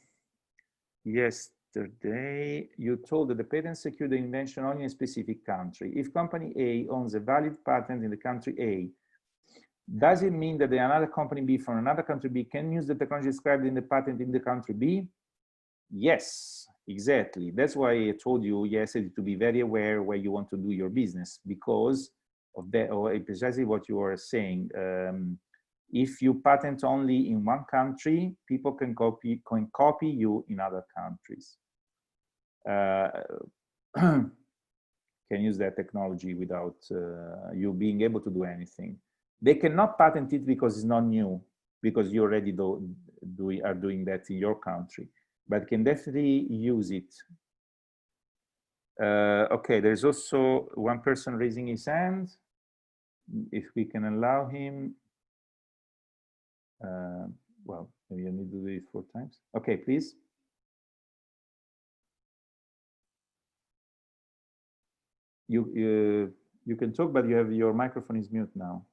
Yesterday, you told that the patent secure the invention only in a specific country. If company A owns a valid patent in the country A, does it mean that another company B from another country B can use the technology described in the patent in the country B? Yes, exactly. That's why I told you yesterday to be very aware where you want to do your business, because of that, or precisely what you were saying. If you patent only in one country, people can copy you in other countries. Can use that technology without you being able to do anything. They cannot patent it because it's not new, because you already are doing that in your country, but can definitely use it. Okay, there's also one person raising his hand. If we can allow him. Well, maybe I need to do it 4 times. Okay, please. You can talk, but your microphone is mute now.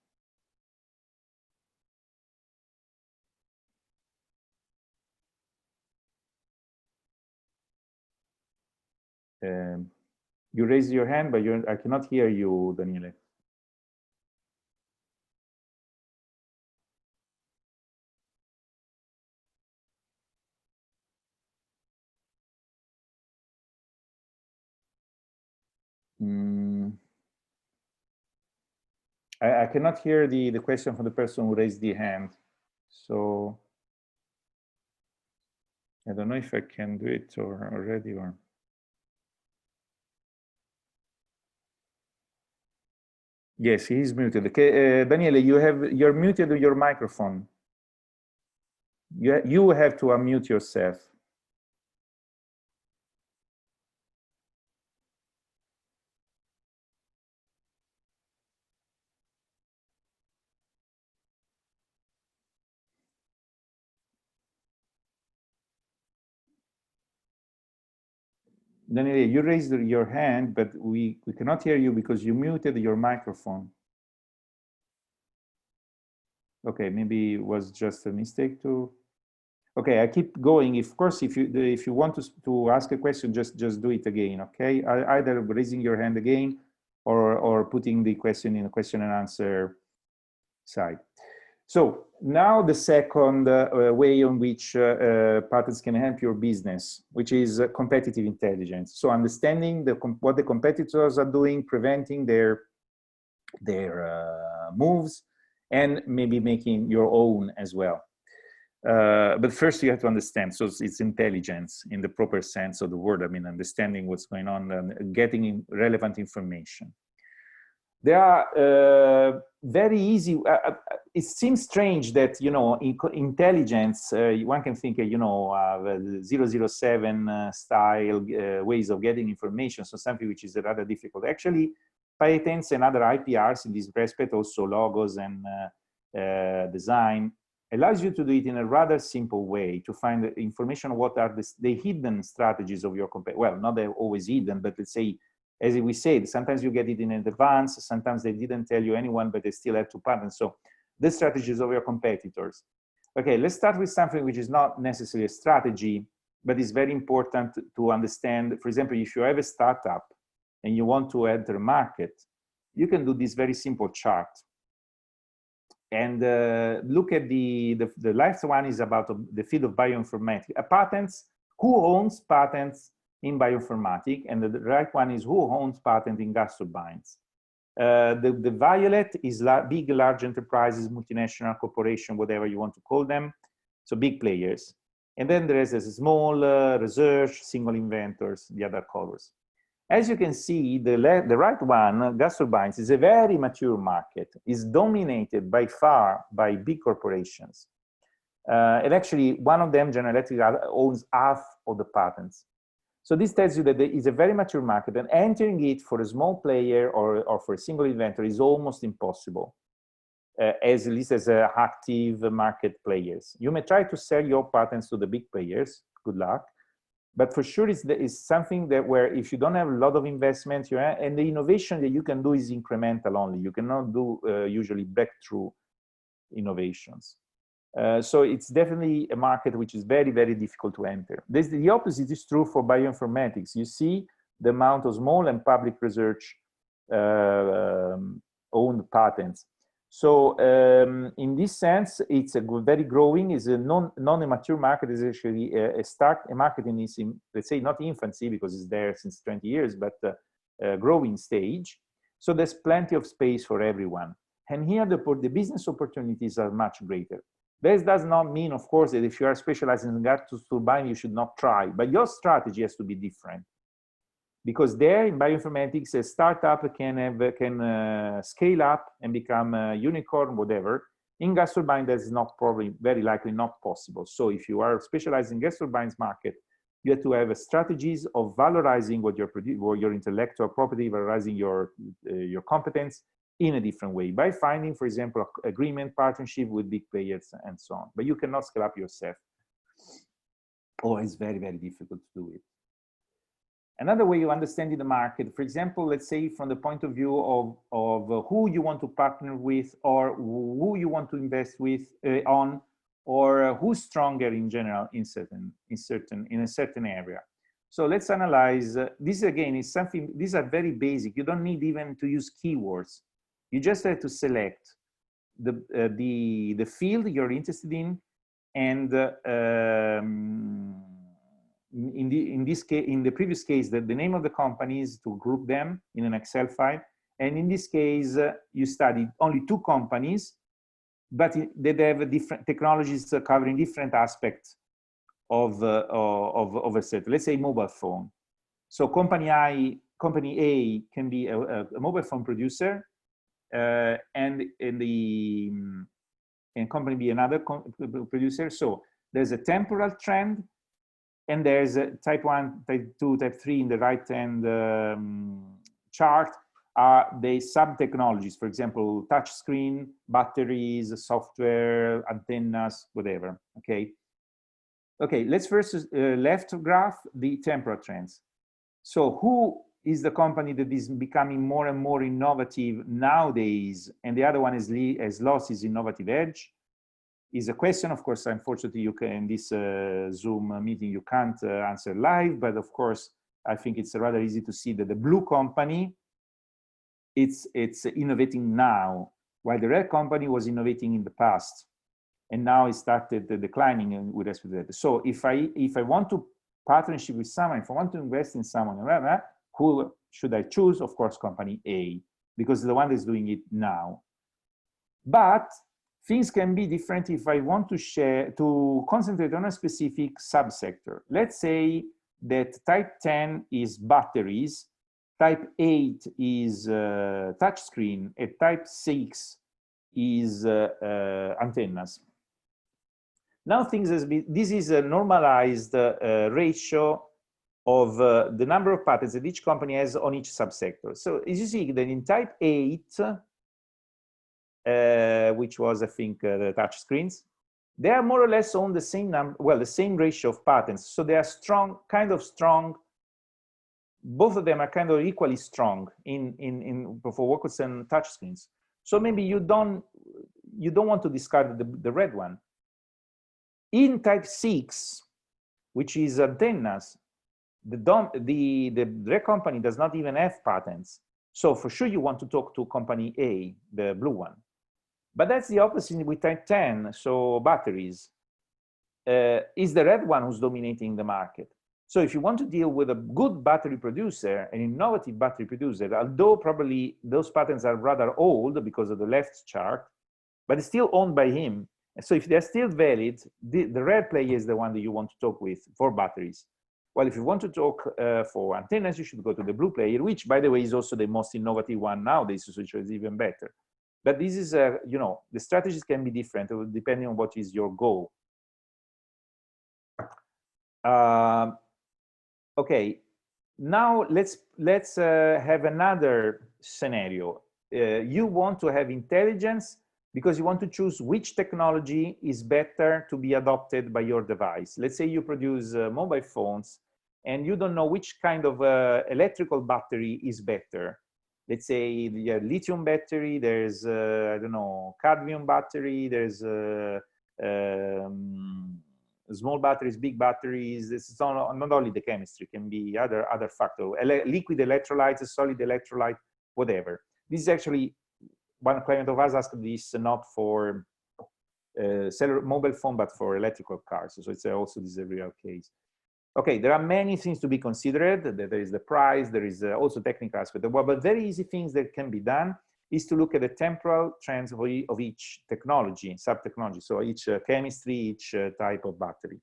You raise your hand, but I cannot hear you, Daniele. I cannot hear the question from the person who raised the hand. So I don't know if I can do it already or. Yes, he is muted. Okay, Daniele, you're muted with your microphone. You have to unmute yourself. Daniele, you raised your hand, but we cannot hear you because you muted your microphone. Okay, maybe it was just a mistake to. Okay, I keep going. Of course, if you want to ask a question, just do it again. Okay, either raising your hand again or putting the question in a question and answer side. So now the second way in which patents can help your business, which is competitive intelligence. So understanding what the competitors are doing, preventing their moves, and maybe making your own as well. But first you have to understand, so it's intelligence in the proper sense of the word. I mean, understanding what's going on and getting relevant information. There are very easy, it seems strange that, you know, in intelligence, one can think, you know, 007 style ways of getting information, so something which is rather difficult. Actually, patents and other IPRs in this respect, also logos and design, allows you to do it in a rather simple way, to find information on what are the hidden strategies of your competitor. Well, not always hidden, but let's say, as we said, sometimes you get it in advance, sometimes they didn't tell you anyone, but they still have to patent. So the strategies of your competitors. Okay, let's start with something which is not necessarily a strategy, but is very important to understand. For example, if you have a startup and you want to enter a market, you can do this very simple chart. And look at the last one is about the field of bioinformatics. Patents, who owns patents in bioinformatics, and the right one is who owns patent in gas turbines. The violet is big, large enterprises, multinational corporation, whatever you want to call them, so big players. And then there is a small research, single inventors, the other colors. As you can see, the right one, gas turbines, is a very mature market. It's dominated by far by big corporations. And actually, one of them, General Electric, owns half of the patents. So this tells you that there is a very mature market, and entering it for a small player or for a single inventor is almost impossible, at least as active market players. You may try to sell your patents to the big players, good luck, but for sure it's something that where if you don't have a lot of investment, and the innovation that you can do is incremental only. You cannot do usually breakthrough innovations. So it's definitely a market which is very, very difficult to enter. The opposite is true for bioinformatics. You see the amount of small and public research owned patents. So in this sense, it's a very growing, is a non-mature market, is actually a market in its, let's say, not infancy because it's there since 20 years, but growing stage. So there's plenty of space for everyone. And here the business opportunities are much greater. This does not mean, of course, that if you are specialized in gas turbine, you should not try, but your strategy has to be different. Because there in bioinformatics, a startup can scale up and become a unicorn, whatever. In gas turbine, that's not probably very likely not possible. So if you are specialized in gas turbines market, you have to have strategies of valorizing what your intellectual property, valorizing your competence in a different way by finding, for example, agreement, partnership with big players and so on. But you cannot scale up yourself. Or it's very, very difficult to do it. Another way of understanding the market, for example, let's say from the point of view of who you want to partner with, or who you want to invest with on, or who's stronger in general in a certain area. So let's analyze. This again is something. These are very basic. You don't need even to use keywords. You just have to select the field you're interested in, and in this case, in the previous case, the name of the companies to group them in an Excel file. And in this case, you studied only 2 companies, but they have different technologies covering different aspects of a set. Let's say mobile phone. So company A can be a mobile phone producer, and company B another producer. So there's a temporal trend, and there's a type 1, type 2, type 3 in the right-hand chart are the sub-technologies, for example, touch screen, batteries, software, antennas, whatever, okay? Okay, let's first, left graph, the temporal trends. So who is the company that is becoming more and more innovative nowadays, and the other one has lost his innovative edge? Is a question. Of course, unfortunately, you can, in this Zoom meeting, you can't answer live, but of course, I think it's rather easy to see that the blue company, it's innovating now, while the red company was innovating in the past, and now it started declining with respect to that. So if I want to partnership with someone, if I want to invest in someone, who should I choose? Of course, company A, because it's the one that's doing it now. But things can be different if I want to concentrate on a specific subsector. Let's say that type 10 is batteries, type 8 is touchscreen, and type 6 is antennas. Now this is a normalized ratio of the number of patents that each company has on each subsector. So as you see that in type 8, which was, I think, the touch screens, they are more or less on the same number, well, the same ratio of patents. So they are strong, kind of strong. Both of them are kind of equally strong for workers and touch screens. So maybe you don't want to discard the red one. In type 6, which is antennas, the red company does not even have patents. So for sure you want to talk to company A, the blue one. But that's the opposite with type 10, so batteries. Is the red one who's dominating the market. So if you want to deal with a good battery producer, an innovative battery producer, although probably those patents are rather old because of the left chart, but it's still owned by him. So if they're still valid, the red player is the one that you want to talk with for batteries. Well, if you want to talk for antennas, you should go to the blue player, which, by the way, is also the most innovative one nowadays, which is even better. But this is, you know, the strategies can be different depending on what is your goal. Okay, now let's have another scenario. You want to have intelligence because you want to choose which technology is better to be adopted by your device. Let's say you produce mobile phones and you don't know which kind of electrical battery is better. Let's say the lithium battery, there's, I don't know, cadmium battery, there's small batteries, big batteries. This is not only the chemistry, can be other factors, liquid electrolytes, solid electrolyte, whatever. This is actually, one client of ours asked this not for mobile phone, but for electrical cars. So it's also, this is a real case. Okay, there are many things to be considered. There is the price, there is also technical aspect. But very easy things that can be done is to look at the temporal trends of each technology, sub-technology, so each chemistry, each type of battery.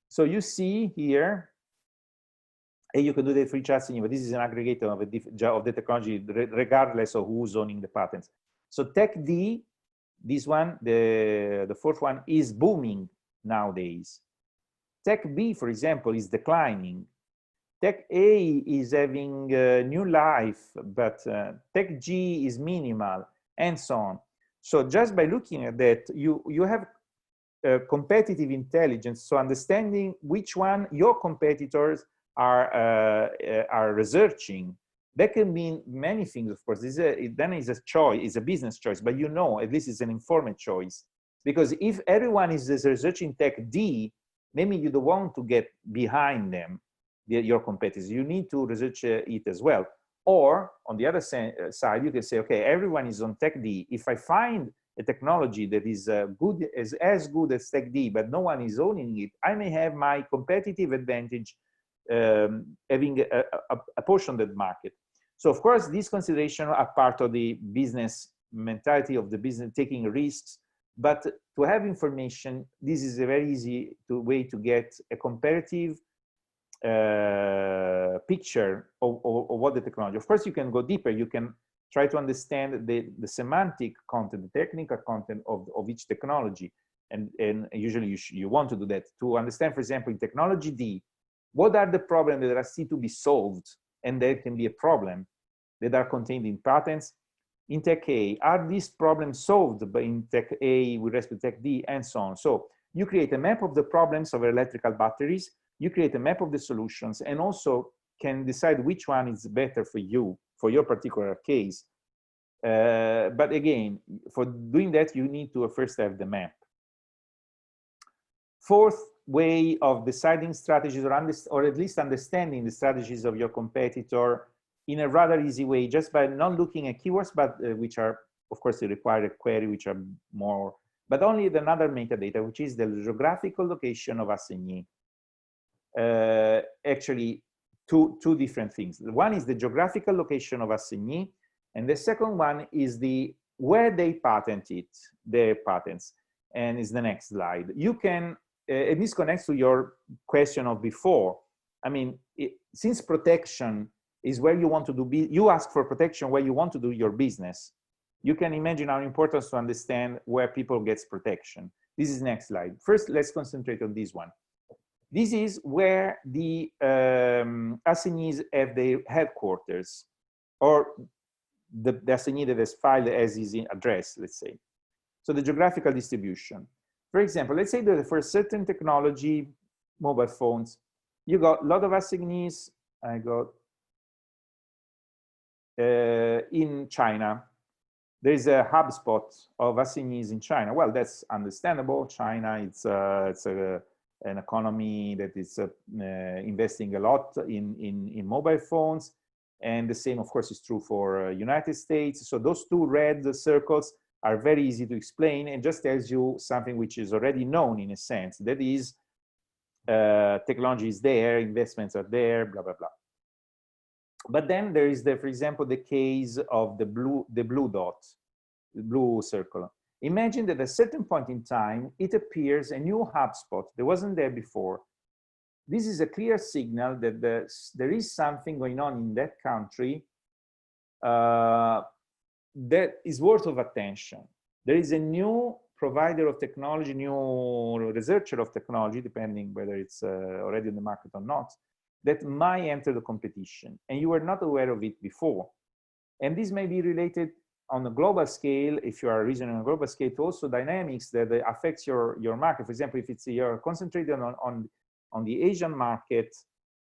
So you see here, and you can do that for each asset, but this is an aggregator of the technology regardless of who's owning the patents. So Tech D, this one, the fourth one, is booming nowadays. Tech B, for example, is declining. Tech A is having new life, but Tech G is minimal, and so on. So just by looking at that, you have competitive intelligence, so understanding which one your competitors are researching. That can mean many things, of course. Then is a choice, it's a business choice, but you know, at least it's an informed choice. Because if everyone is researching Tech D, maybe you don't want to get behind them, your competitors. You need to research it as well. Or on the other side, you can say, okay, everyone is on Tech D. If I find a technology that is as good as Tech D, but no one is owning it, I may have my competitive advantage having a portion of that market. So of course, these considerations are part of the business mentality of the business, taking risks. But to have information, this is a very easy way to get a comparative picture of what the technology. Of course, you can go deeper. You can try to understand the semantic content, the technical content of each technology. And usually you want to do that to understand, for example, in technology D, what are the problems that are still to be solved, and there can be a problem that are contained in patents. In Tech A, are these problems solved in Tech A with respect to Tech D, and so on. So you create a map of the problems of electrical batteries, you create a map of the solutions, and also can decide which one is better for you, for your particular case. But again, for doing that, you need to first have the map. Fourth way of deciding strategies, or at least understanding the strategies of your competitor in a rather easy way, just by not looking at keywords, but which are, of course, they require a query, which are more, but only another metadata, which is the geographical location of assignee. Actually, two different things. One is the geographical location of assignee, and the second one is where they patent it, their patents, and is the next slide. You can, and this connects to your question of before. I mean, since protection is where you want to do, you ask for protection where you want to do your business. You can imagine how important to understand where people get protection. This is next slide. First, let's concentrate on this one. This is where the assignees have their headquarters, or the assignee that is filed as his address, let's say. So the geographical distribution. For example, let's say that for a certain technology, mobile phones, you got a lot of assignees. I got in China. There's a HubSpot of assignees in China. Well, that's understandable. China, it's a an economy that is investing a lot in mobile phones. And the same, of course, is true for United States. So those two red circles are very easy to explain and just tells you something which is already known in a sense. That is, technology is there, investments are there, blah, blah, blah. But then there is, for example, the case of the blue dot, the blue circle. Imagine that at a certain point in time, it appears a new HubSpot that wasn't there before. This is a clear signal that there is something going on in that country that is worth of attention. There is a new provider of technology, new researcher of technology, depending whether it's already in the market or not, that might enter the competition, and you were not aware of it before. And this may be related on a global scale, if you are reasoning on a global scale, to also dynamics that affects your market. For example, if it's you're concentrated on the Asian market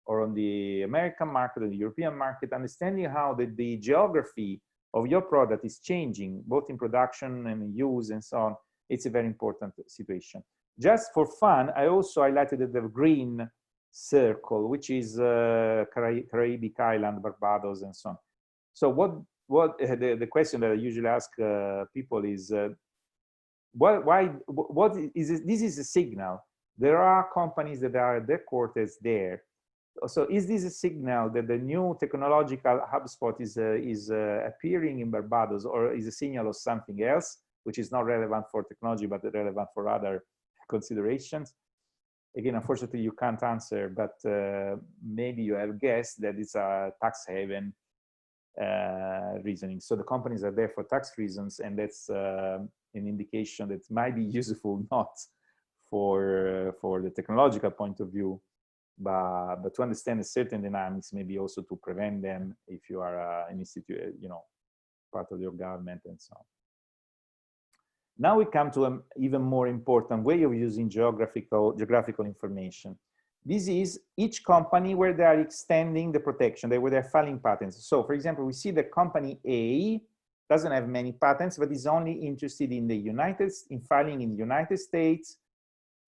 or on the American market or the European market, understanding how the geography of your product is changing, both in production and use and so on, it's a very important situation. Just for fun, I also highlighted the green circle, which is Caribbean island, Barbados, and so on. So what the question that I usually ask people is, what is this? This is a signal. There are companies that are at their quarters there. So is this a signal that the new technological HubSpot is appearing in Barbados, or is a signal of something else, which is not relevant for technology, but relevant for other considerations? Again, unfortunately, you can't answer, but maybe you have guessed that it's a tax haven reasoning. So the companies are there for tax reasons, and that's an indication that might be useful not for the technological point of view, but to understand a certain dynamics, maybe also to prevent them if you are an institute, part of your government and so on. Now we come to an even more important way of using geographical information. This is each company where they are extending the protection, where they're filing patents. So for example, we see the company A doesn't have many patents, but is only interested in filing in the United States,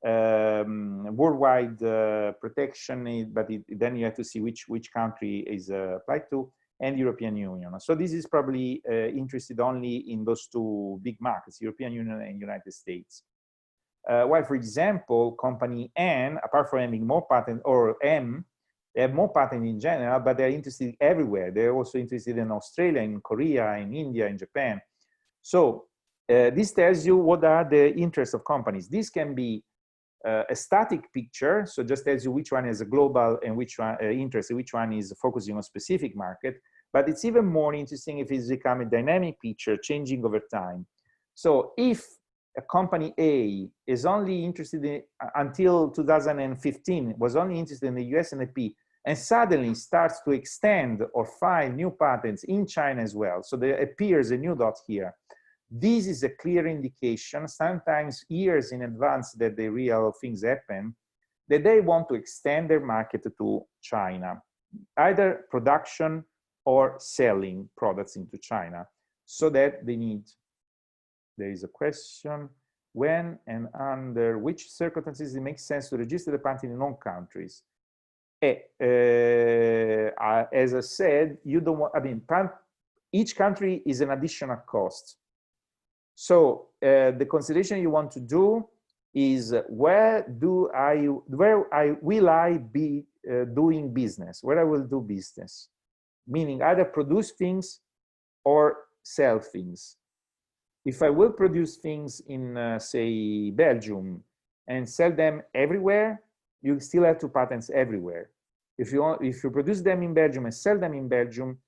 worldwide protection, but then you have to see which country is applied to, and European Union. So this is probably interested only in those two big markets, European Union and United States. While, for example, company N, apart from having more patents, or M, they have more patents in general, but they're interested everywhere. They're also interested in Australia, in Korea, in India, in Japan. So this tells you what are the interests of companies. This can be a static picture, so just tells you which one is a global and which one interest, which one is focusing on specific market. But it's even more interesting if it's become a dynamic picture, changing over time. So if a company A is only interested in, until 2015, was only interested in the US&P, and suddenly starts to extend or file new patents in China as well, so there appears a new dot here. This is a clear indication, sometimes years in advance that the real things happen, that they want to extend their market to China, either production or selling products into China, so that they need. There is a question, when and under which circumstances it makes sense to register the patent in all countries? As I said, you don't want, each country is an additional cost. So the consideration you want to do is where will I be doing business, where I will do business, meaning either produce things or sell things. If I will produce things in, say, Belgium and sell them everywhere, you still have to patents everywhere. If you produce them in Belgium and sell them in Belgium,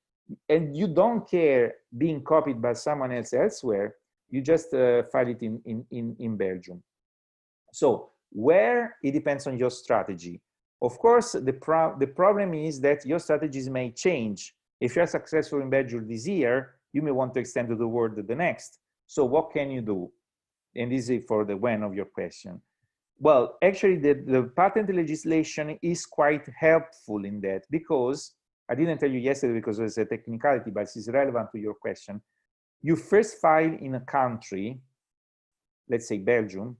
and you don't care being copied by someone else elsewhere, you just file it in Belgium. So where, it depends on your strategy. Of course, the problem is that your strategies may change. If you're successful in Belgium this year, you may want to extend to the world the next. So what can you do? And this is for the when of your question. Well, actually, the patent legislation is quite helpful in that, because I didn't tell you yesterday because it's a technicality, but it's relevant to your question. You first file in a country, let's say Belgium,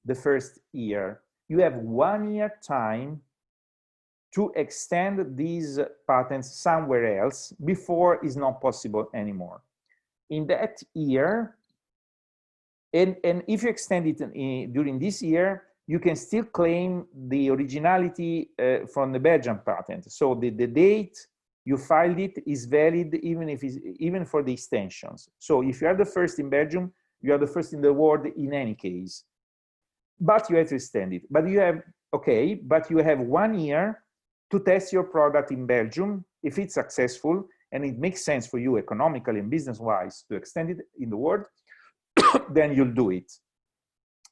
the first year. you have 1 year time to extend these patents somewhere else before it's not possible anymore. In that year, and if you extend it during this year, you can still claim the originality from the Belgian patent. So the date you filed it is valid even for the extensions. So if you are the first in Belgium, you are the first in the world in any case. But you have to extend it. But you have, okay, but you have 1 year to test your product in Belgium. If it's successful and it makes sense for you economically and business-wise to extend it in the world, then you'll do it.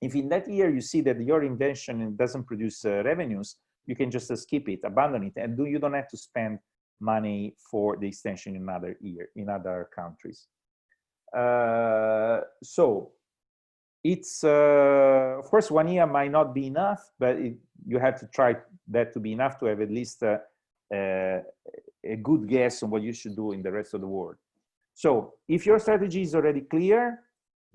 If in that year you see that your invention doesn't produce revenues, you can just skip it, abandon it, and you don't have to spend money for the extension in another year in other countries. So it's of course 1 year might not be enough, but you have to try that to be enough to have at least a good guess on what you should do in the rest of the world. So if your strategy is already clear,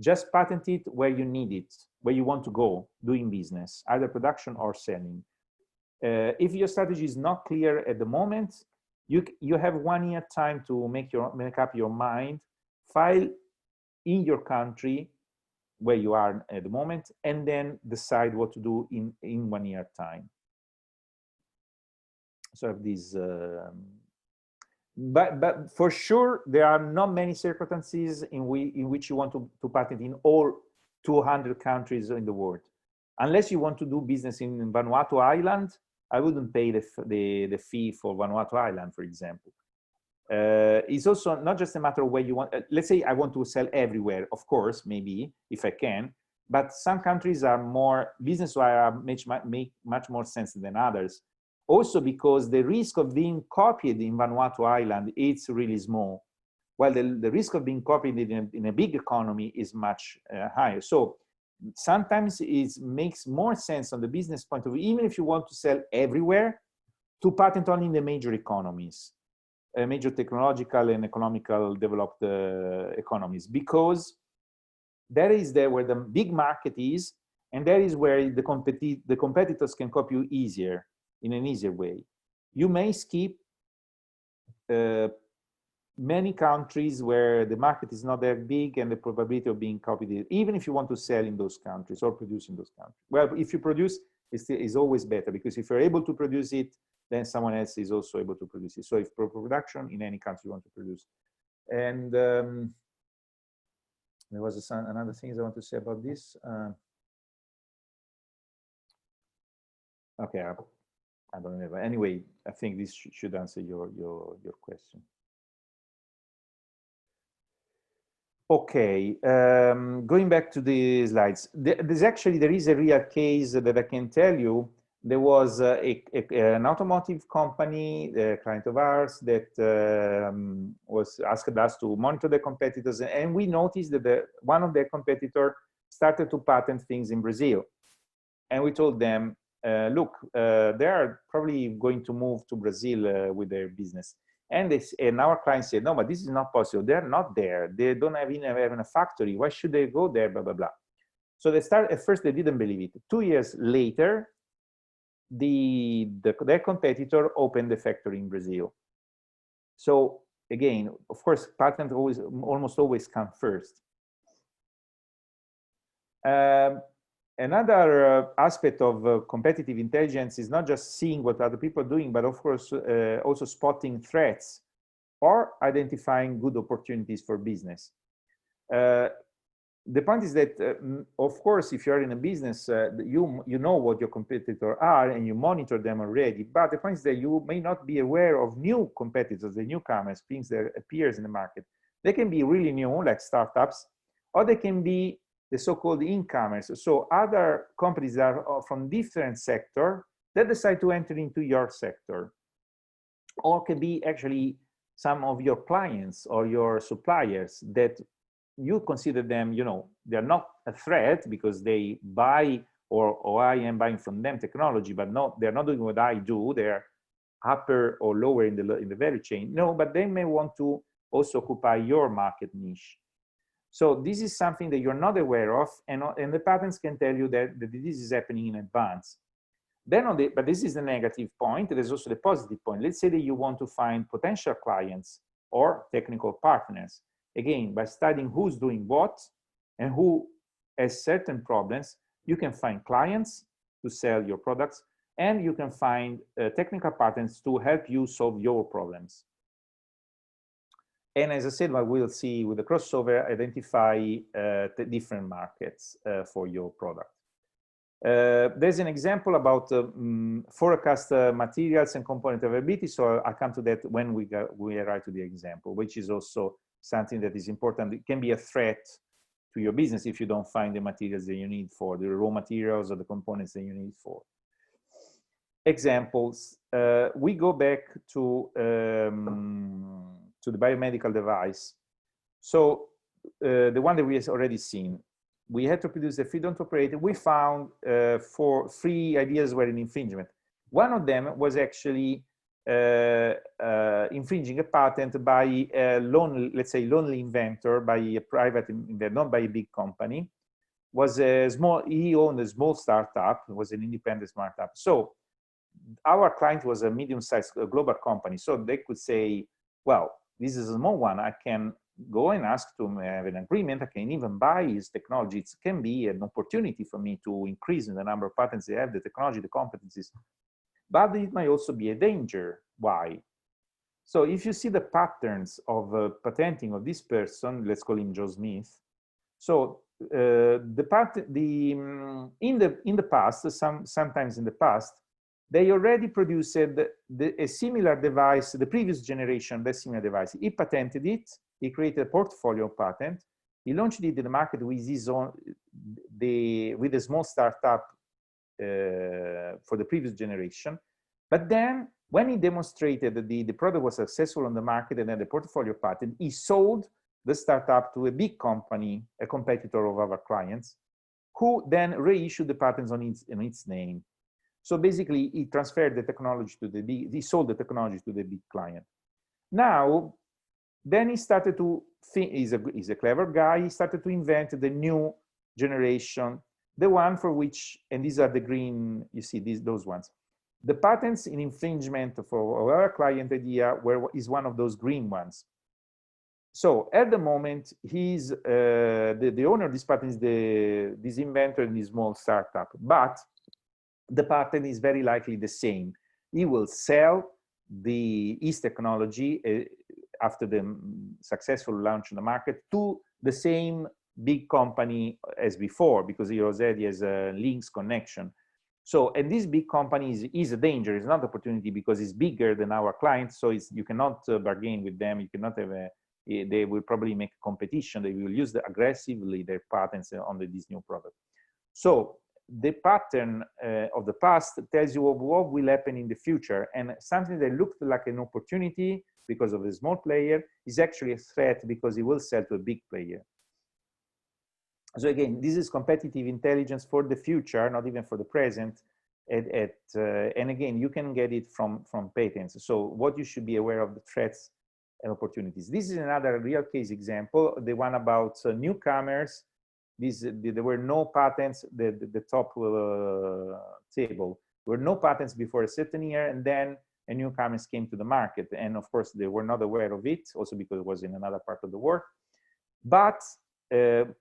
just patent it where you need it, where you want to go doing business, either production or selling. If your strategy is not clear at the moment, you have 1 year time to make up your mind, file in your country where you are at the moment, and then decide what to do in 1 year time. So these, but for sure there are not many circumstances in which you want to patent in all 200 countries in the world. Unless you want to do business in Vanuatu Island, I wouldn't pay the fee for Vanuatu Island, for example. It's also not just a matter of where you want. Let's say I want to sell everywhere, of course, maybe if I can, but some countries are more business-wise make much more sense than others. Also because the risk of being copied in Vanuatu Island, it's really small, while the risk of being copied in a big economy is much higher. So sometimes it makes more sense on the business point of view, even if you want to sell everywhere, to patent only in the major economies, major technological and economical developed economies, because that is there where the big market is, and that is where the competitors can copy you easier, in an easier way. You may skip many countries where the market is not that big and the probability of being copied, even if you want to sell in those countries or produce in those countries. Well, if you produce, it's always better, because if you're able to produce it, then someone else is also able to produce it. So if production in any country you want to produce. And there was another thing I want to say about this. Okay, I don't know. Anyway, I think this should answer your question. Okay, going back to the slides. There is a real case that I can tell you. There was an automotive company, a client of ours, that was asked us to monitor the competitors, and we noticed that one of their competitors started to patent things in Brazil. And we told them, look, they are probably going to move to Brazil with their business. And our client said, no, but this is not possible. They're not there. They don't even have a factory. Why should they go there? Blah, blah, blah. So they started, at first they didn't believe it. 2 years later, their competitor opened the factory in Brazil. So again, of course, patent almost always come first. Another aspect of competitive intelligence is not just seeing what other people are doing, but of course also spotting threats or identifying good opportunities for business. The point is that, of course, if you're in a business, you know what your competitors are and you monitor them already. But the point is that you may not be aware of new competitors, the newcomers, things that appears in the market. They can be really new, like startups, or they can be the so-called incomers. So other companies that are from different sector that decide to enter into your sector, or can be actually some of your clients or your suppliers that you consider them, you know, they're not a threat because they buy or I am buying from them technology, but they're not doing what I do. They're upper or lower in the value chain. No, but they may want to also occupy your market niche. So this is something that you're not aware of, and the patents can tell you that this is happening in advance. Then but this is the negative point. There's also the positive point. Let's say that you want to find potential clients or technical partners. Again, by studying who's doing what and who has certain problems, you can find clients to sell your products, and you can find technical partners to help you solve your problems. And as I said, what we'll see with the crossover, identify the different markets for your product. There's an example about forecast materials and component availability, so I'll come to that when we arrive to the example, which is also something that is important. It can be a threat to your business if you don't find the materials that you need for the raw materials or the components that you need for. Examples, we go back to the biomedical device. So the one that we have already seen, we had to produce the freedom to operate. We found 3 ideas were an infringement. One of them was actually infringing a patent by a lonely, let's say, lonely inventor, by a private inventor, not by a big company. Was a small, he owned a small startup, was an independent startup. So our client was a medium-sized global company. So they could say, well, this is a small one. I can go and ask to have an agreement. I can even buy his technology. It can be an opportunity for me to increase in the number of patents they have, the technology, the competencies. But it might also be a danger. Why? So if you see the patterns of patenting of this person, let's call him Joe Smith. So in the past, sometimes in the past, they already produced a similar device, the previous generation, the similar device. He patented it. He created a portfolio of patent. He launched it in the market with his own, with a small startup for the previous generation. But then when he demonstrated that the product was successful on the market and had the portfolio patent, he sold the startup to a big company, a competitor of our clients, who then reissued the patents on its name. So basically, he transferred the technology to the big, he sold the technology to the big client. Now, then he started to think, he's a clever guy, he started to invent the new generation, the one for which, and these are the green, you see those ones. The patents in infringement for our client idea is one of those green ones. So at the moment, he's the owner of this patent is this inventor in this small startup, but the patent is very likely the same. He will sell his technology after the successful launch in the market to the same big company as before, because he already has a links connection. So, and this big company is a danger, it's not an opportunity, because it's bigger than our clients. So you cannot bargain with them. You cannot have they will probably make a competition. They will use aggressively their patents on this new product. So the pattern of the past tells you what will happen in the future, and something that looked like an opportunity because of a small player is actually a threat because it will sell to a big player. So again, this is competitive intelligence for the future, not even for the present. And again, you can get it from patents. So what you should be aware of the threats and opportunities. This is another real case example, the one about newcomers. There were no patents, the top table. There were no patents before a certain year, and then a newcomers came to the market. And of course, they were not aware of it, also because it was in another part of the world. But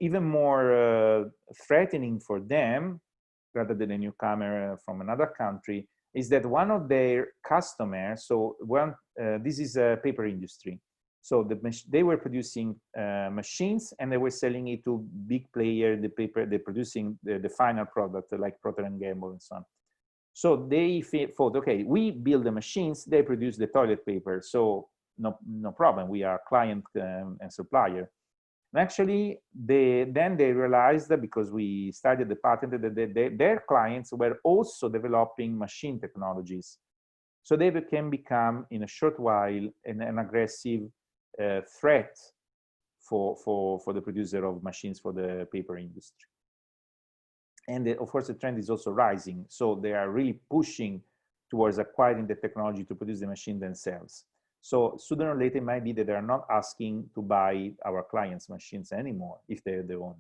even more threatening for them, rather than a newcomer from another country, is that one of their customers, so this is a paper industry. So they were producing machines, and they were selling it to big player, they're producing the final product, like Procter & Gamble and so on. So they thought, okay, we build the machines, they produce the toilet paper, so no problem, we are client and supplier. And actually, then they realized that, because we studied the patent, that their clients were also developing machine technologies. So they can become, in a short while, an aggressive threat for the producer of machines for the paper industry. And of course, the trend is also rising. So they are really pushing towards acquiring the technology to produce the machine themselves. So sooner or later, it might be that they are not asking to buy our clients' machines anymore if they're their own.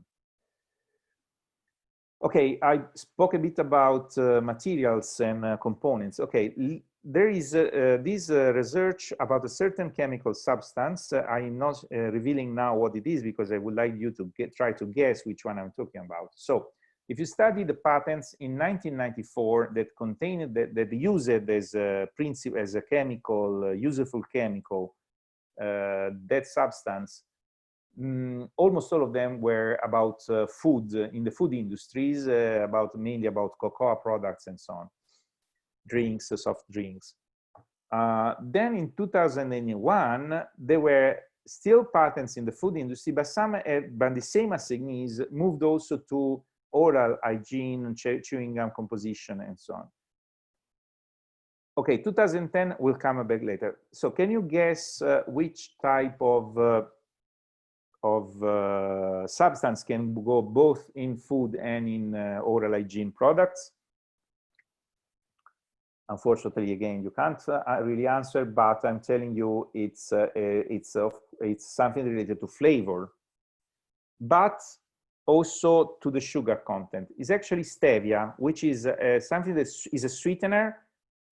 Okay, I spoke a bit about materials and components. Okay, there is this research about a certain chemical substance. I'm not revealing now what it is because I would like you to try to guess which one I'm talking about. So if you study the patents in 1994 that contained that use it as a principle, as a chemical, useful chemical, that substance, almost all of them were about food in the food industries, mainly about cocoa products and so on, drinks, soft drinks. Then in 2001, there were still patents in the food industry, but but the same assignees moved also to oral hygiene, chewing gum composition, and so on. Okay, 2010 will come back later. So can you guess which type of substance can go both in food and in oral hygiene products? Unfortunately, again, you can't really answer, but I'm telling you it's something related to flavor, but also to the sugar content. It's actually stevia, which is something that is a sweetener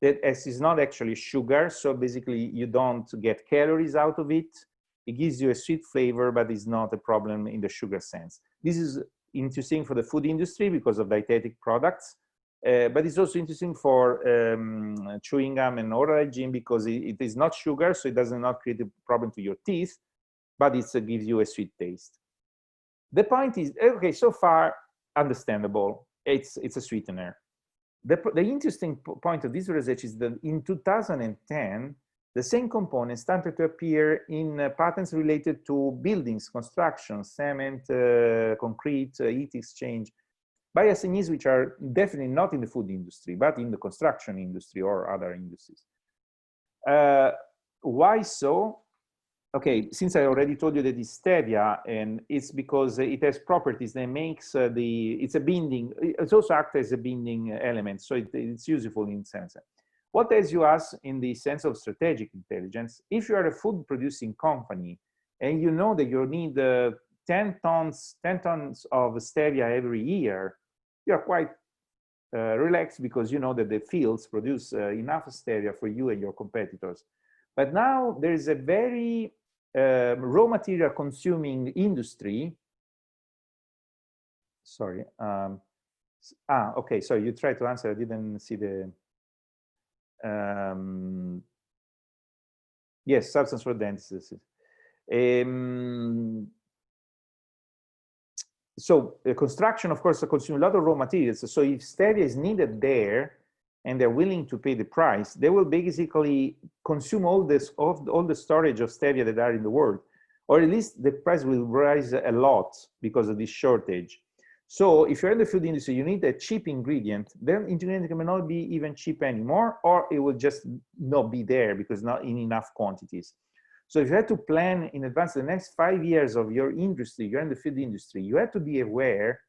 that is not actually sugar. So basically, you don't get calories out of it. It gives you a sweet flavor, but it's not a problem in the sugar sense. This is interesting for the food industry because of dietetic products, but it's also interesting for chewing gum and oral hygiene because it is not sugar, so it does not create a problem to your teeth, but it gives you a sweet taste. The point is, okay, so far, understandable. It's a sweetener. The interesting point of this research is that in 2010, the same components started to appear in patents related to buildings, construction, cement, concrete, heat exchange, by assignees which are definitely not in the food industry, but in the construction industry or other industries. Why so? Okay, since I already told you that it's stevia, and it's because it has properties that makes it's a binding, it also acts as a binding element, so it's useful in sense. What else you ask in the sense of strategic intelligence? If you are a food producing company and you know that you need 10 tons of stevia every year, you are quite relaxed because you know that the fields produce enough stevia for you and your competitors. But now there is a very raw material consuming industry. Sorry. Okay, sorry, you tried to answer. I didn't see the... yes, substance for dentists. So construction, of course, consumes a lot of raw materials. So if stevia is needed there and they're willing to pay the price, they will basically consume all the storage of stevia that are in the world, or at least the price will rise a lot because of this shortage. So if you're in the food industry, you need a cheap ingredient, then ingredient may not be even cheap anymore, or it will just not be there because not in enough quantities. So if you have to plan in advance the next 5 years of your industry, you're in the food industry, you have to be aware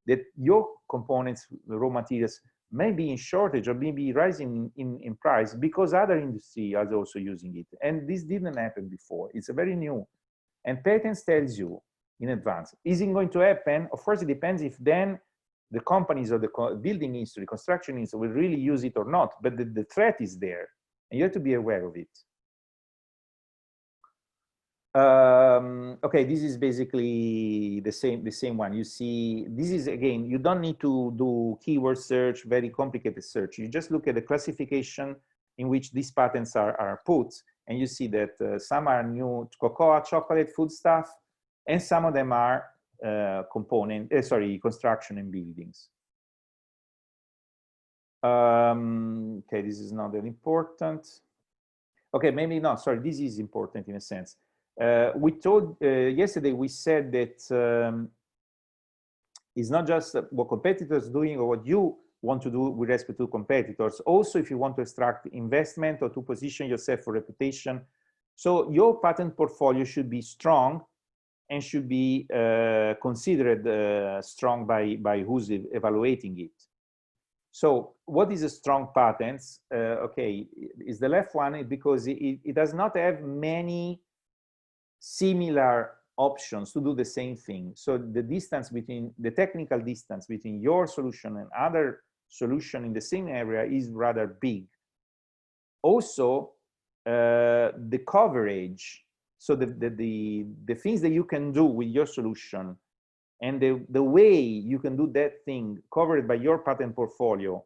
that your components, the raw materials, may be in shortage or maybe rising in price because other industry are also using it. And this didn't happen before. It's a very new. And patents tells you in advance. Is it going to happen? Of course, it depends if then the companies or the building industry, construction industry will really use it or not. But the threat is there, and you have to be aware of it. Okay, this is basically the same one. You see, this is again, you don't need to do keyword search, very complicated search. You just look at the classification in which these patents are put, and you see that some are new cocoa, chocolate, food stuff, and some of them are construction and buildings. Okay, this is not that important. Okay, maybe not. Sorry, this is important in a sense. We told yesterday, we said that it's not just what competitors are doing or what you want to do with respect to competitors. Also, if you want to extract investment or to position yourself for reputation. So your patent portfolio should be strong and should be considered strong by who's evaluating it. So what is a strong patent? Okay, is the left one because it does not have many similar options to do the same thing. So the distance between, the technical distance between your solution and other solution in the same area is rather big. Also, the coverage, so the things that you can do with your solution and the way you can do that thing covered by your patent portfolio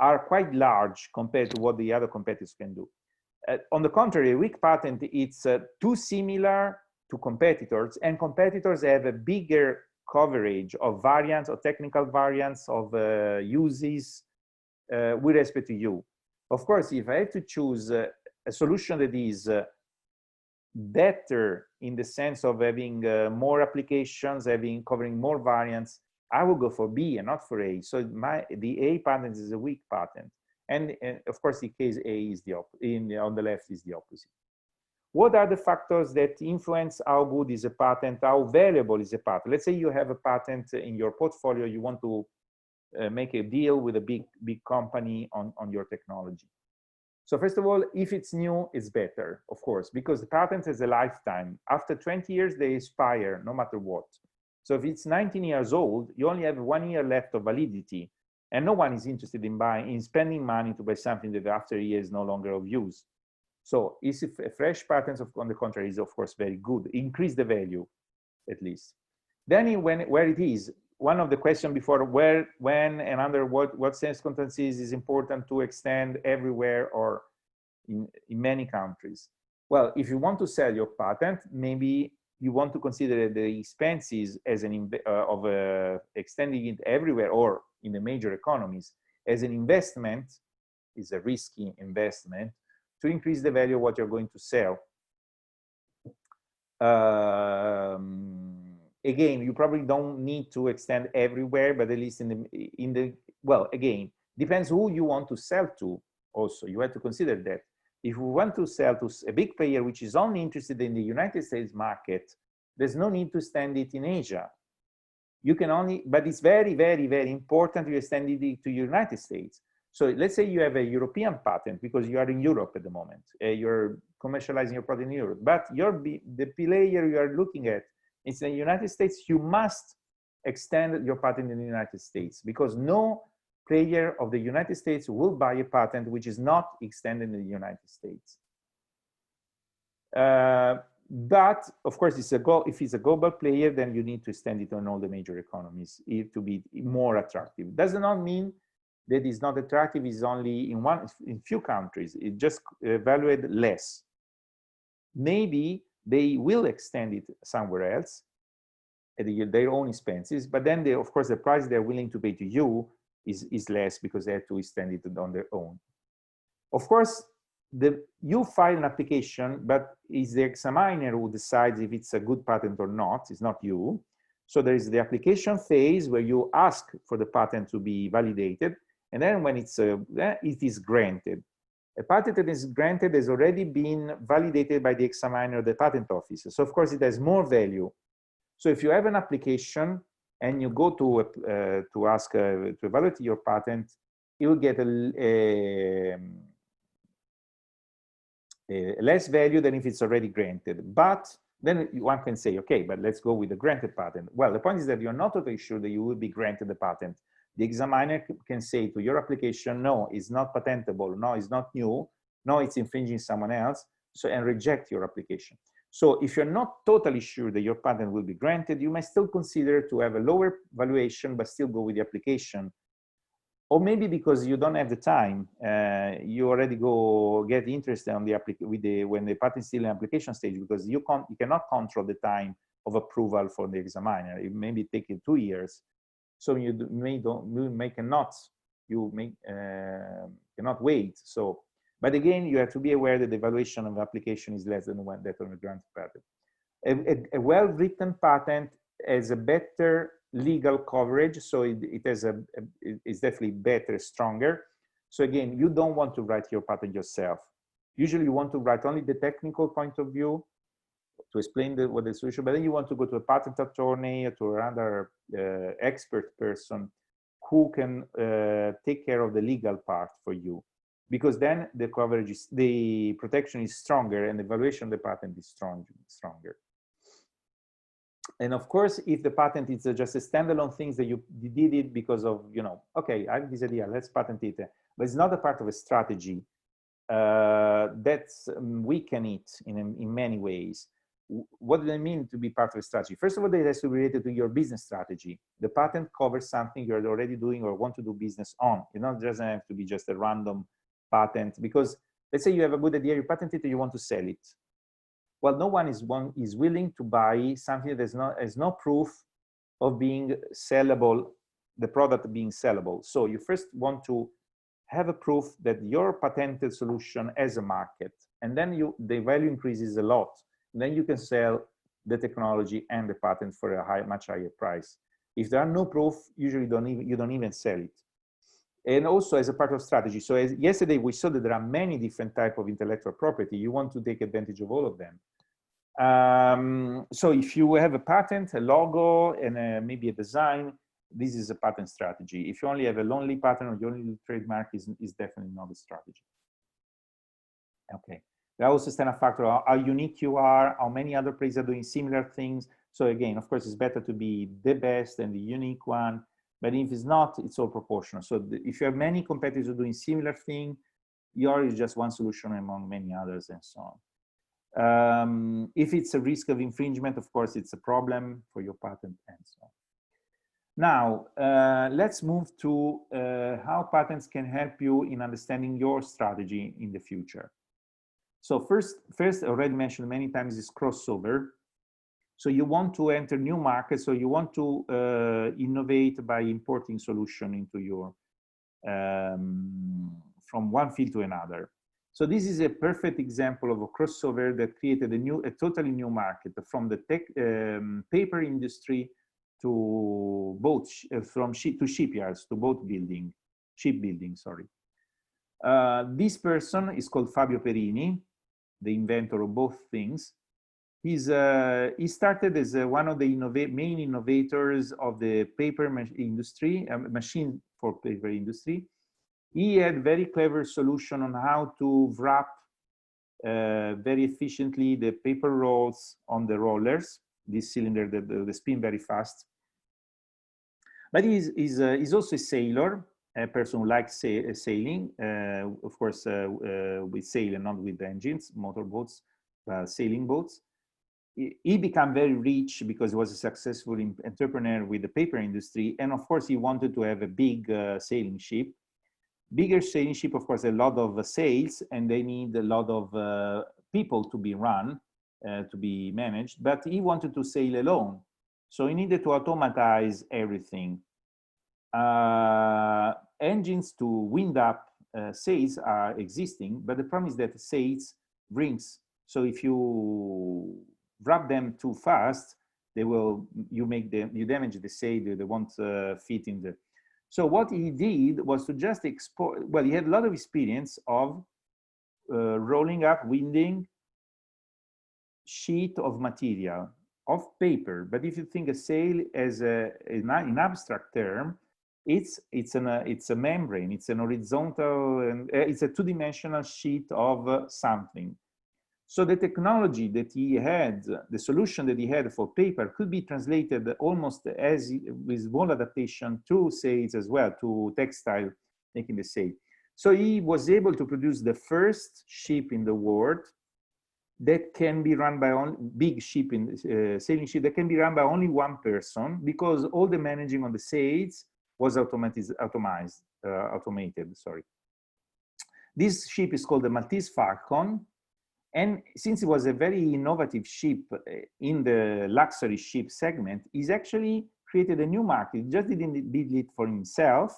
are quite large compared to what the other competitors can do. On the contrary, a weak patent, it's too similar to competitors, and competitors have a bigger coverage of variants, or technical variants, of uses with respect to you. Of course, if I had to choose a solution that is better in the sense of having more applications, covering more variants, I would go for B and not for A. So the A patent is a weak patent. And of course, in case A is on the left is the opposite. What are the factors that influence how good is a patent, how valuable is a patent? Let's say you have a patent in your portfolio, you want to make a deal with a big company on your technology. So first of all, if it's new, it's better, of course, because the patent has a lifetime. After 20 years, they expire no matter what. So if it's 19 years old, you only have 1 year left of validity, and no one is interested in spending money to buy something that after a year is no longer of use. So if a fresh patent, on the contrary, is of course very good, increase the value at least. Then where it is, one of the questions before, where, when, and under what circumstances is important to extend everywhere or in many countries. Well, if you want to sell your patent, maybe you want to consider the expenses as extending it everywhere or in the major economies as an investment, is a risky investment, to increase the value of what you're going to sell. Again, you probably don't need to extend everywhere, but at least well, again, depends who you want to sell to also. You have to consider that. If we want to sell to a big player which is only interested in the United States market, there's no need to extend it in Asia. You can only, but it's very, very, very important to extend it to the United States. So let's say you have a European patent because you are in Europe at the moment. You're commercializing your product in Europe, but the player you are looking at is in the United States. You must extend your patent in the United States because no player of the United States will buy a patent which is not extended in the United States. But of course, if it's a global player, then you need to extend it on all the major economies to be more attractive. Does not mean that it's not attractive, is only in few countries. It just evaluate less. Maybe they will extend it somewhere else at their own expenses, but then of course the price they're willing to pay to you is less because they have to extend it on their own. Of course, you file an application, but it's the examiner who decides if it's a good patent or not. It's not you. So there is the application phase where you ask for the patent to be validated, and then when it is granted. A patent that is granted has already been validated by the examiner of the patent office. So of course it has more value. So if you have an application and you go to ask to evaluate your patent, you will get less value than if it's already granted. But then one can say, okay, but let's go with the granted patent. Well, the point is that you're not totally sure that you will be granted the patent. The examiner can say to your application, no, it's not patentable, no, it's not new, no, it's infringing someone else, so, and reject your application. So if you're not totally sure that your patent will be granted, you may still consider to have a lower valuation, but still go with the application. Or maybe because you don't have the time, you already get interested on when the patent is still in application stage, because you cannot control the time of approval for the examiner. It may be taking 2 years. So you cannot wait. So, but again, you have to be aware that the valuation of the application is less than that on a granted patent. A well-written patent has a better legal coverage, so it's definitely better, stronger. So again, you don't want to write your patent yourself. Usually, you want to write only the technical point of view to explain what the solution, but then you want to go to a patent attorney or to another expert person who can take care of the legal part for you, because then the coverage is, the protection is stronger and the valuation of the patent is stronger. And of course, if the patent is just a standalone thing that you did it because of, you know, okay, I have this idea, let's patent it, but it's not a part of a strategy, that's weaken it in many ways. What does it mean to be part of a strategy? First of all, it has to be related to your business strategy. The patent covers something you're already doing or want to do business on. It doesn't have to be just a random patent, because let's say you have a good idea, you patent it, and you want to sell it. Well, no one is willing to buy something that has no proof of being sellable, the product being sellable. So you first want to have a proof that your patented solution has a market, and then the value increases a lot. And then you can sell the technology and the patent for a much higher price. If there are no proof, usually you don't even sell it. And also as a part of strategy. So as yesterday we saw that there are many different types of intellectual property. You want to take advantage of all of them. So if you have a patent, a logo, and maybe a design, this is a patent strategy. If you only have a lonely patent or your only trademark, is definitely not a strategy. Okay. There are also standard factors, how unique you are, how many other players are doing similar things. So again, of course, it's better to be the best and the unique one. But if it's not, it's all proportional. So if you have many competitors doing similar thing, yours is just one solution among many others, and so on. If it's a risk of infringement, of course, it's a problem for your patent, and so on. Now, let's move to how patents can help you in understanding your strategy in the future. So first, I already mentioned many times, is crossover. So you want to enter new markets, so you want to innovate by importing solution into your, from one field to another. So this is a perfect example of a crossover that created a totally new market, from the paper industry to boat, to shipyards, to shipbuilding, sorry. This person is called Fabio Perini, the inventor of both things. He started as one of the main innovators of the paper industry, machine for paper industry. He had very clever solution on how to wrap very efficiently the paper rolls on the rollers, this cylinder that spin very fast. But he's also a sailor, a person who likes sailing, of course, with sail and not with engines, motorboats, sailing boats. He became very rich because he was a successful entrepreneur with the paper industry. And of course, he wanted to have a big sailing ship. Bigger sailing ship, of course, a lot of sails, and they need a lot of people to be run, to be managed. But he wanted to sail alone. So he needed to automatize everything. Engines to wind up sails are existing, but the problem is that sails rings. So if you wrap them too fast, you damage the sail, they won't fit in the. So what he did was to just export. Well, he had a lot of experience of rolling up, winding sheet of material, of paper. But if you think a sail as an abstract term, it's a membrane, it's an horizontal, it's a two-dimensional sheet of something. So the technology that he had, the solution that he had for paper, could be translated almost as with small adaptation to sails as well, to textile, making the sail. So he was able to produce the first ship in the world that can be run by big ship in sailing ship that can be run by only one person, because all the managing on the sails was automated. Sorry. This ship is called the Maltese Falcon. And since it was a very innovative ship in the luxury ship segment, he's actually created a new market. He just didn't build it for himself.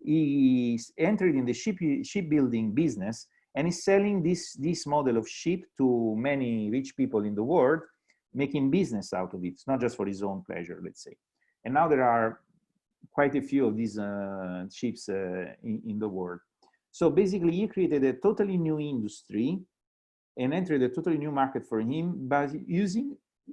He entered in the shipbuilding business, and is selling this model of ship to many rich people in the world, making business out of it. It's not just for his own pleasure, let's say. And now there are quite a few of these ships in the world. So basically, he created a totally new industry and entered a totally new market for him by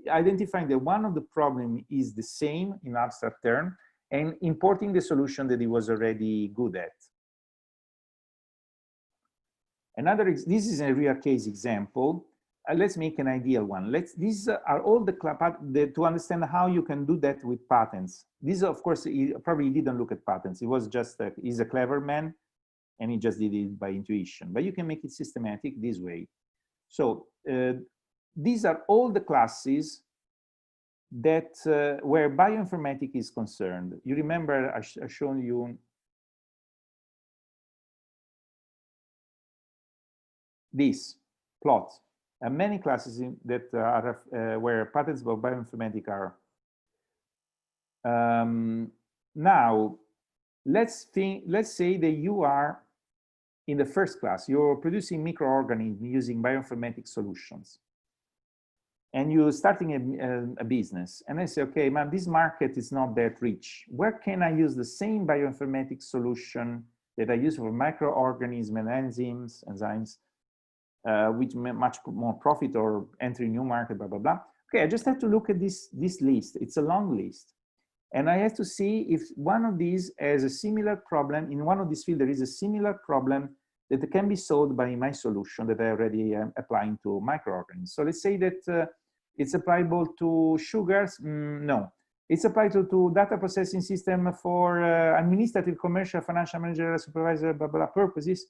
identifying that one of the problems is the same in abstract term, and importing the solution that he was already good at. This is a real case example. let's make an ideal one. These are all to understand how you can do that with patents. This, of course, he probably didn't look at patents. He was just, he's a clever man, and he just did it by intuition. But you can make it systematic this way. So these are all the classes that where bioinformatics is concerned. You remember I've shown you this plot. Many classes that are where patents of bioinformatics are. Now, let's say that you are in the first class. You're producing microorganisms using bioinformatics solutions, and you're starting a business. And I say, okay, man, this market is not that rich. Where can I use the same bioinformatics solution that I use for microorganisms and enzymes? With much more profit or entering new market, blah, blah, blah. Okay, I just have to look at this list. It's a long list. And I have to see if one of these has a similar problem. In one of these fields, there is a similar problem that can be solved by my solution that I already am applying to microorganisms. So let's say that it's applicable to sugars. No. It's applied to data processing system for administrative, commercial, financial, managerial, supervisor, blah, blah, purposes.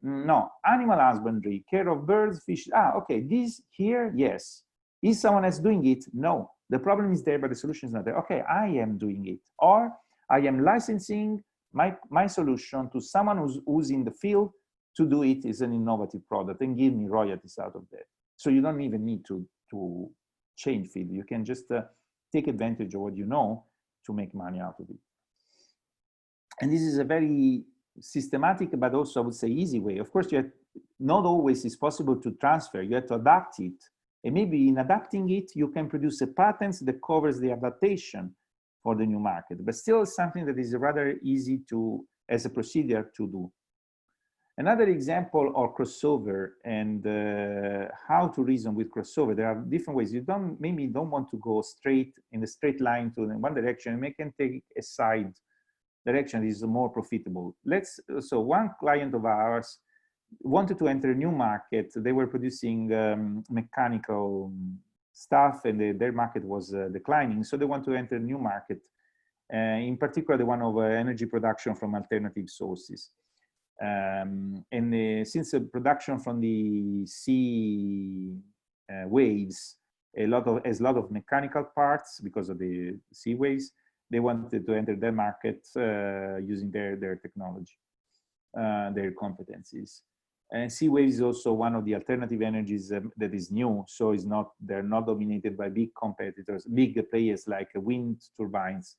No. Animal husbandry, care of birds, fish. Okay, this here, yes. Is someone else doing it? No. The problem is there, but the solution is not there. Okay, I am doing it. Or I am licensing my solution to someone who's in the field to do it as an innovative product and give me royalties out of that. So you don't even need to change field. You can just take advantage of what you know to make money out of it. And this is a very systematic, but also I would say easy way. Of course, not always is possible to transfer. You have to adapt it. And maybe in adapting it, you can produce a patent that covers the adaptation for the new market, but still something that is rather easy to, as a procedure, to do. Another example of crossover and how to reason with crossover. There are different ways. You maybe don't want to go straight in a straight line to one direction. You can take a side direction is more profitable. So one client of ours wanted to enter a new market. They were producing mechanical stuff, and their market was declining. So they want to enter a new market, in particular the one of energy production from alternative sources. Since the production from the sea waves has a lot of mechanical parts because of the sea waves, they wanted to enter their market using their technology, their competencies. And sea waves is also one of the alternative energies that is new, so they're not dominated by big competitors, big players like wind turbines.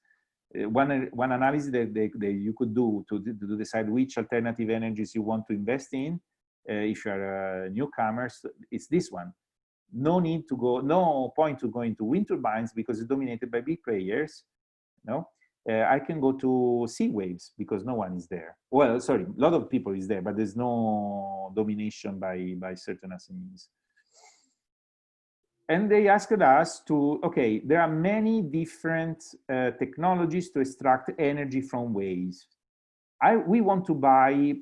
One analysis that you could do to decide which alternative energies you want to invest in, if you're a newcomer, it's this one. No point to go into wind turbines because it's dominated by big players. No, I can go to sea waves because no one is there. Well, sorry, a lot of people is there, but there's no domination by certain SMEs. And they asked us to, okay, there are many different technologies to extract energy from waves. We want to buy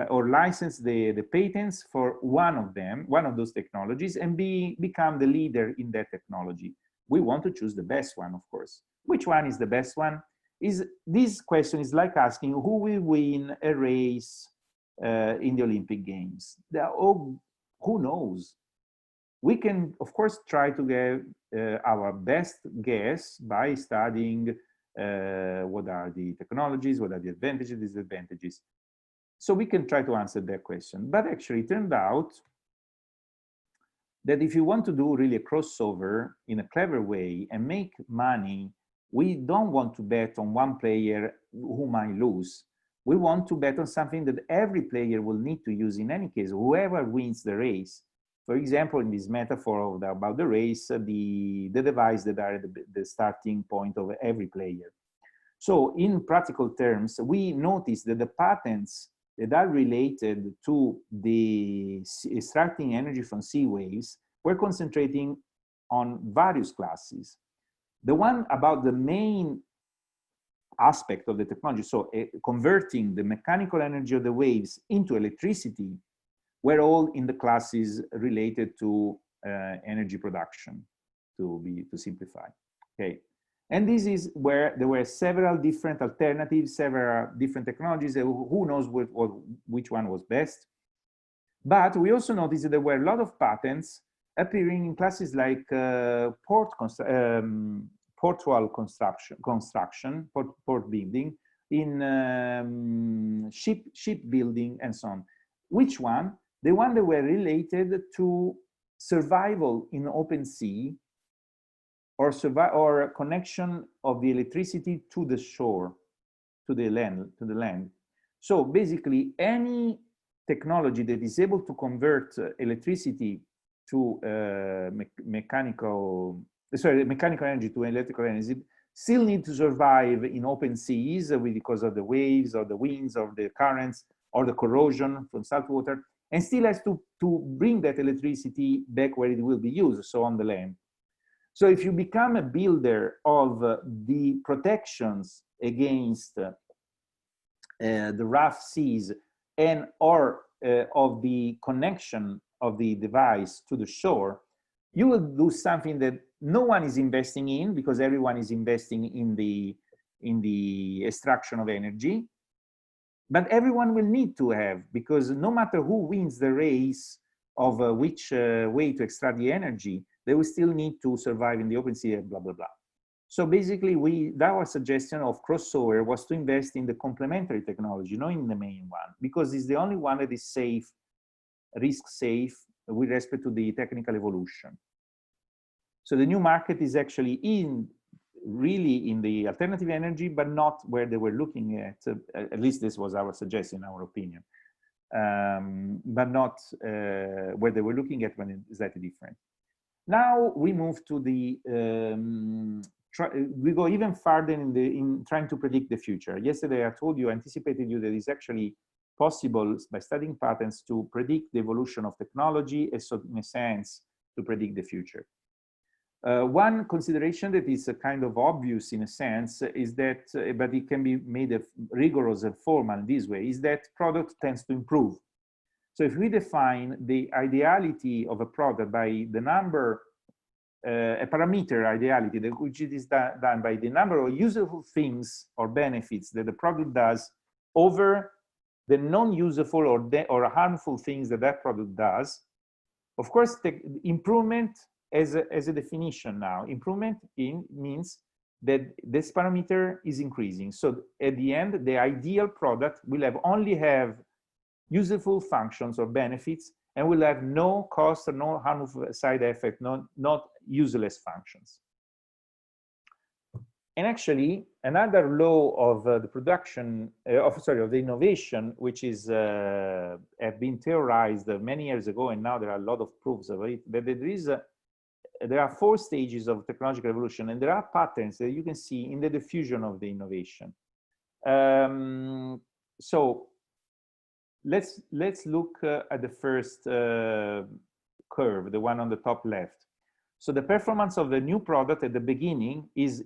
or license the patents for one of those technologies, and become the leader in that technology. We want to choose the best one, of course. Which one is the best one? This question is like asking who will win a race in the Olympic Games. Who knows? We can, of course, try to get our best guess by studying what are the technologies, what are the advantages, disadvantages. So we can try to answer that question. But actually, it turned out that if you want to do really a crossover in a clever way and make money, we don't want to bet on one player who might lose. We want to bet on something that every player will need to use in any case, whoever wins the race. For example, in this metaphor about the race, the device that are the starting point of every player. So in practical terms, we noticed that the patents that are related to the extracting energy from sea waves were concentrating on various classes. The one about the main aspect of the technology, so converting the mechanical energy of the waves into electricity, were all in the classes related to energy production, to simplify. Okay, and this is where there were several different alternatives, several different technologies. Who knows which one was best? But we also noticed that there were a lot of patents appearing in classes like port wall construction, port building, in ship building, and so on. Which one? The one that were related to survival in open sea, or connection of the electricity to the shore, to the land. So basically, any technology that is able to convert electricity to mechanical energy to electrical energy still need to survive in open seas because of the waves or the winds or the currents or the corrosion from salt water, and still has to bring that electricity back where it will be used, so on the land. So if you become a builder of the protections against the rough seas and or of the connection of the device to the shore, you will do something that no one is investing in, because everyone is investing in the extraction of energy, but everyone will need to have, because no matter who wins the race of which way to extract the energy, they will still need to survive in the open sea, blah, blah, blah. So basically, our suggestion of crossover was to invest in the complementary technology, not in the main one, because it's the only one that is safe, risk safe, with respect to the technical evolution. So the new market is actually really in the alternative energy, but not where they were looking at least this was our suggestion, our opinion, but not where they were looking at, when it's slightly different. Now we move to the, we go even farther in trying to predict the future. Yesterday I told you, anticipated you, that it's actually possible by studying patterns to predict the evolution of technology, and so in a sense to predict the future. One consideration that is kind of obvious in a sense is that, but it can be made rigorous and formal in this way, is that product tends to improve. So if we define the ideality of a product by the number, a parameter ideality, which is done by the number of useful things or benefits that the product does over the non-useful or harmful things that that product does, of course, the improvement as a definition now, improvement means that this parameter is increasing. So at the end, the ideal product will only have useful functions or benefits, and will have no cost or no harmful side effect, not useless functions. And actually, another law of the production, of the innovation, which is have been theorized many years ago, and now there are a lot of proofs of it, that there are 4 stages of technological evolution, and there are patterns that you can see in the diffusion of the innovation. So let's look at the first curve, the one on the top left. So the performance of the new product at the beginning is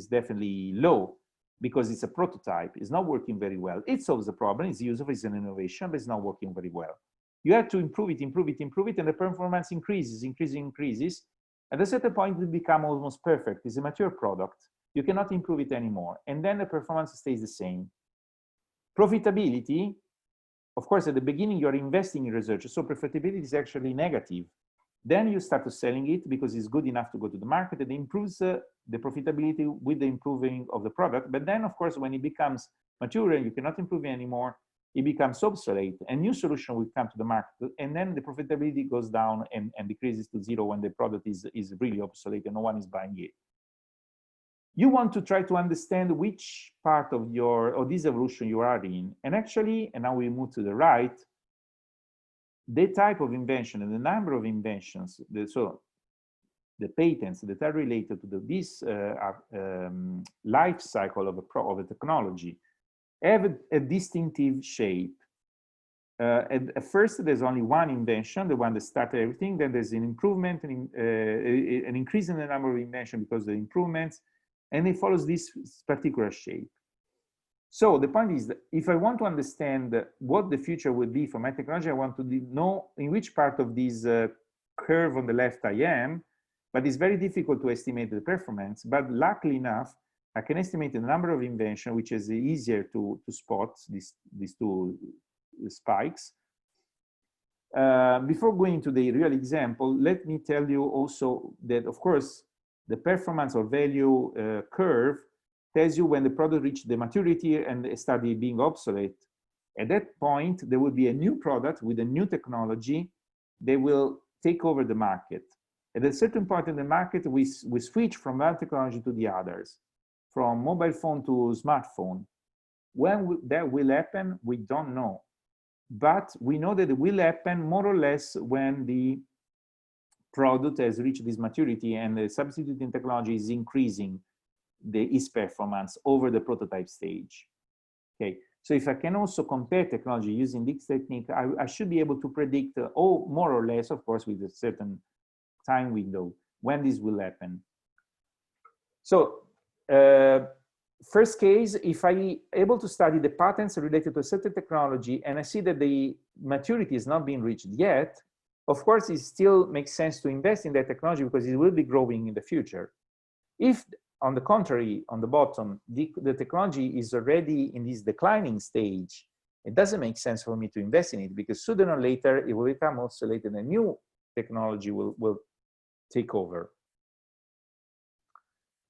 definitely low, because it's a prototype. It's not working very well. It solves the problem. It's useful. It's an innovation, but it's not working very well. You have to improve it, improve it, improve it, and the performance increases. At a certain point, it becomes almost perfect. It's a mature product. You cannot improve it anymore, and then the performance stays the same. Profitability, of course, at the beginning, you're investing in research, so profitability is actually negative. Then you start to selling it because it's good enough to go to the market, and it improves the profitability with the improving of the product. But then, of course, when it becomes mature and you cannot improve it anymore, it becomes obsolete. A new solution will come to the market, and then the profitability goes down and decreases to 0 when the product is really obsolete and no one is buying it. You want to try to understand which part of this evolution you are in. And actually, and now we move to the right, the type of invention and the number of inventions, so the patents that are related to this life cycle of a technology, have a distinctive shape. At first, there's only one invention, the one that started everything. Then there's an improvement, an increase in the number of inventions because of the improvements, and it follows this particular shape. So the point is that if I want to understand what the future will be for my technology, I want to know in which part of this curve on the left I am, but it's very difficult to estimate the performance. But luckily enough, I can estimate the number of inventions, which is easier to spot these two spikes. Before going to the real example, let me tell you also that, of course, the performance or value curve tells you when the product reached the maturity and started being obsolete. At that point, there will be a new product with a new technology. They will take over the market. At a certain point in the market, we switch from one technology to the others, from mobile phone to smartphone. When that will happen, we don't know. But we know that it will happen more or less when the product has reached this maturity and the substituting technology is increasing its performance over the prototype stage. Okay, so if I can also compare technology using this technique, I should be able to predict, more or less, of course, with a certain time window, when this will happen. So, first case, if I'm able to study the patterns related to a certain technology and I see that the maturity is not being reached yet, of course, it still makes sense to invest in that technology because it will be growing in the future. If, on the contrary, on the bottom, the technology is already in this declining stage, it doesn't make sense for me to invest in it because sooner or later, it will become obsolete and a new technology will take over.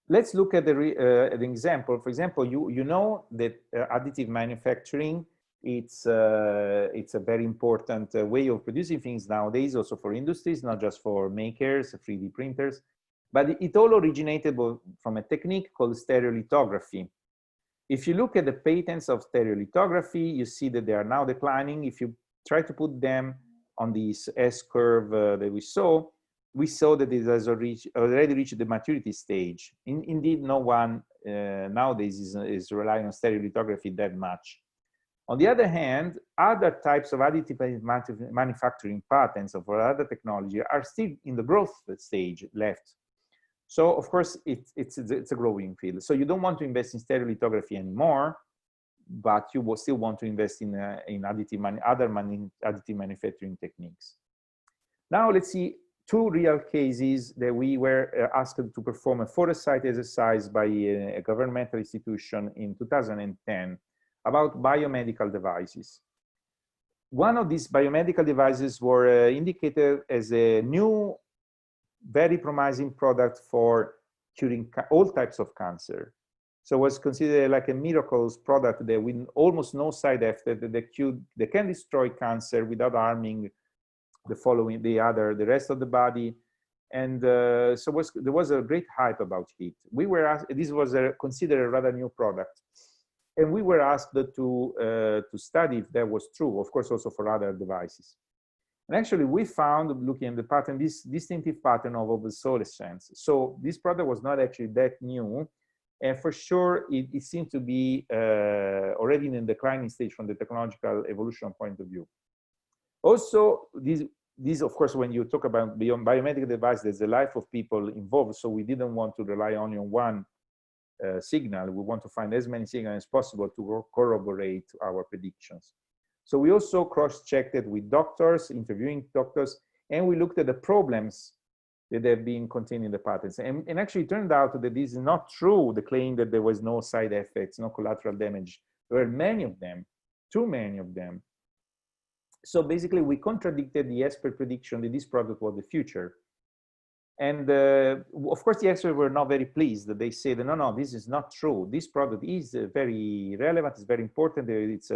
Let's look at an example. For example, you know that additive manufacturing, it's a very important way of producing things nowadays, also for industries, not just for makers, 3D printers, but it all originated from a technique called stereolithography. If you look at the patents of stereolithography, you see that they are now declining. If you try to put them on this S-curve that we saw that it has already reached the maturity stage. Indeed, no one nowadays is relying on stereolithography that much. On the other hand, other types of additive manufacturing patents of other technology are still in the growth stage left. So, of course, it's a growing field. So you don't want to invest in stereolithography anymore, but you will still want to invest in other additive manufacturing techniques. Now, let's see two real cases that we were asked to perform a foresight exercise by a governmental institution in 2010 about biomedical devices. One of these biomedical devices were indicated as a new, very promising product for curing all types of cancer. So it was considered like a miraculous product that with almost no side effects that can destroy cancer without harming the rest of the body. And so there was a great hype about it. We were asked, this was considered a rather new product. And we were asked to study if that was true, of course, also for other devices. And actually, we found, looking at the pattern, this distinctive pattern of obsolescence. So this product was not actually that new. And for sure, it seemed to be already in a declining stage from the technological evolution point of view. Also, these, of course, when you talk about biomedical devices, there's the life of people involved. So we didn't want to rely only on one signal. We want to find as many signals as possible to corroborate our predictions. So we also cross-checked it with doctors, interviewing doctors, and we looked at the problems that have been contained in the patents. And actually, it turned out that this is not true, the claim that there was no side effects, no collateral damage. There were many of them, too many of them. So basically, we contradicted the expert prediction that this product was the future. And of course, the experts were not very pleased. They said, no, this is not true. This product is very relevant, it's very important, it's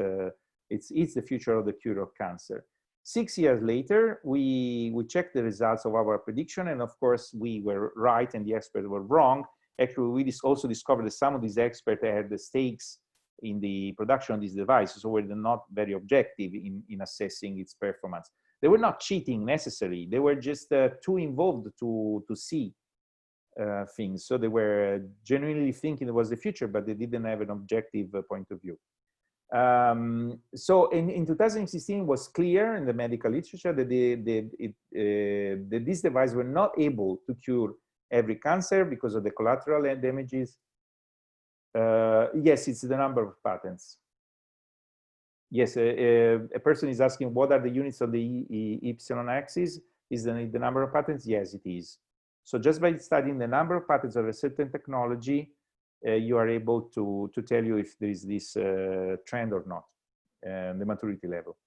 the future of the cure of cancer. 6 years later, we checked the results of our prediction, and of course, we were right and the experts were wrong. Actually, we also discovered that some of these experts had the stakes in the production of this device, so were not very objective in assessing its performance. They were not cheating necessarily, they were just too involved to see things. So they were genuinely thinking it was the future, but they didn't have an objective point of view. So in 2016, it was clear in the medical literature that that these devices were not able to cure every cancer because of the collateral damages. Yes, it's the number of patents. Yes, a person is asking what are the units of the epsilon axis? Is the number of patents? Yes, it is. So just by studying the number of patents of a certain technology, you are able to tell you if there is this trend or not, the maturity level.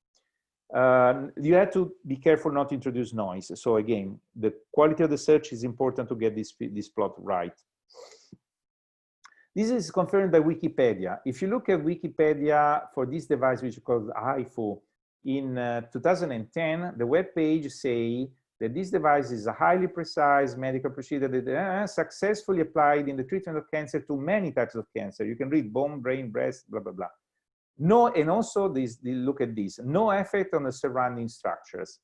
You have to be careful not to introduce noise. So again, the quality of the search is important to get this plot right. This is confirmed by Wikipedia. If you look at Wikipedia for this device, which is called HiPEAC, in 2010, the web page say that this device is a highly precise medical procedure that successfully applied in the treatment of cancer to many types of cancer. You can read bone, brain, breast, blah, blah, blah. No, and also look at this, no effect on the surrounding structures.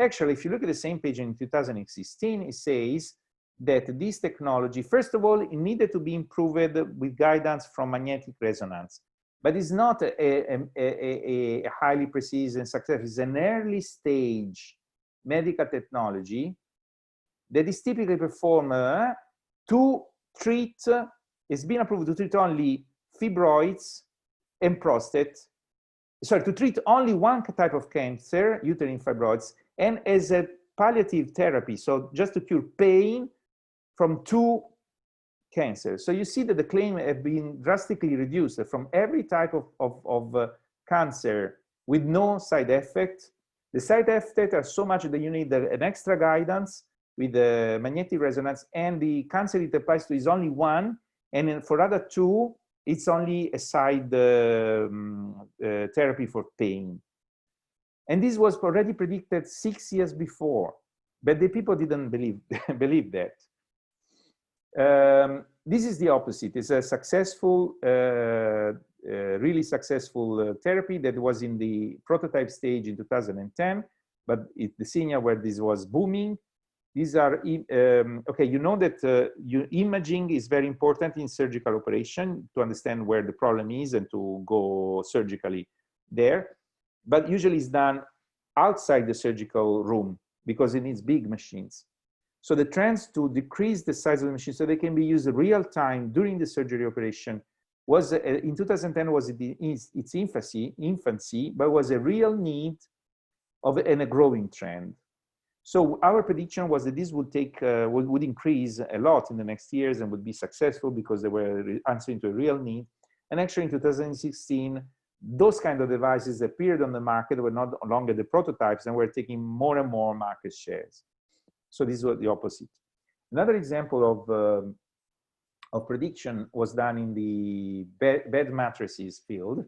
Actually, if you look at the same page in 2016, it says that this technology, first of all, it needed to be improved with guidance from magnetic resonance, but it's not a highly precise and successful. It's an early stage medical technology that is typically performed to treat, it's been approved to treat only fibroids and prostate, sorry, to treat only one type of cancer, uterine fibroids, and as a palliative therapy, so just to cure pain from 2 cancers. So you see that the claim have been drastically reduced from every type of cancer with no side effect. The side effects are so much that you need an extra guidance with the magnetic resonance, and the cancer it applies to is only one, and then for other 2, it's only a side therapy for pain. And this was already predicted 6 years before, but the people didn't believe that. This is the opposite. It's a successful, really successful therapy that was in the prototype stage in 2010, but the senior where this was booming. These are, okay, you know that imaging is very important in surgical operation to understand where the problem is and to go surgically there. But usually it's done outside the surgical room because it needs big machines. So the trends to decrease the size of the machine so they can be used real time during the surgery operation was, in 2010 was its infancy, but was a real need and a growing trend. So our prediction was that this would would increase a lot in the next years and would be successful because they were answering to a real need. And actually in 2016, those kind of devices appeared on the market, were no longer the prototypes, and were taking more and more market shares. So this was the opposite. Another example of prediction was done in the bed mattresses field.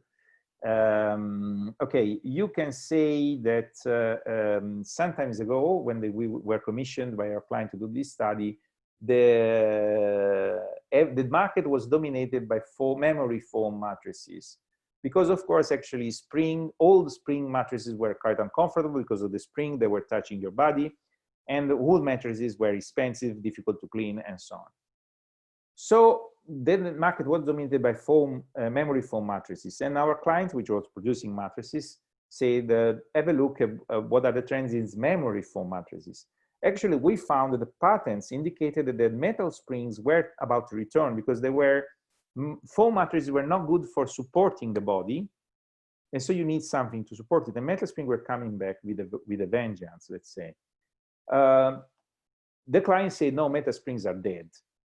Okay, you can say that some times ago, when we were commissioned by our client to do this study, the market was dominated by memory foam mattresses. Because of course, actually old spring mattresses were quite uncomfortable because of the spring, they were touching your body. And the wool mattresses were expensive, difficult to clean, and so on. So then the market was dominated by memory foam mattresses. And our client, which was producing mattresses, said, have a look at what are the trends in memory foam mattresses. Actually, we found that the patents indicated that the metal springs were about to return because foam mattresses were not good for supporting the body. And so you need something to support it. The metal springs were coming back with a vengeance, let's say. The client said, no, metal springs are dead.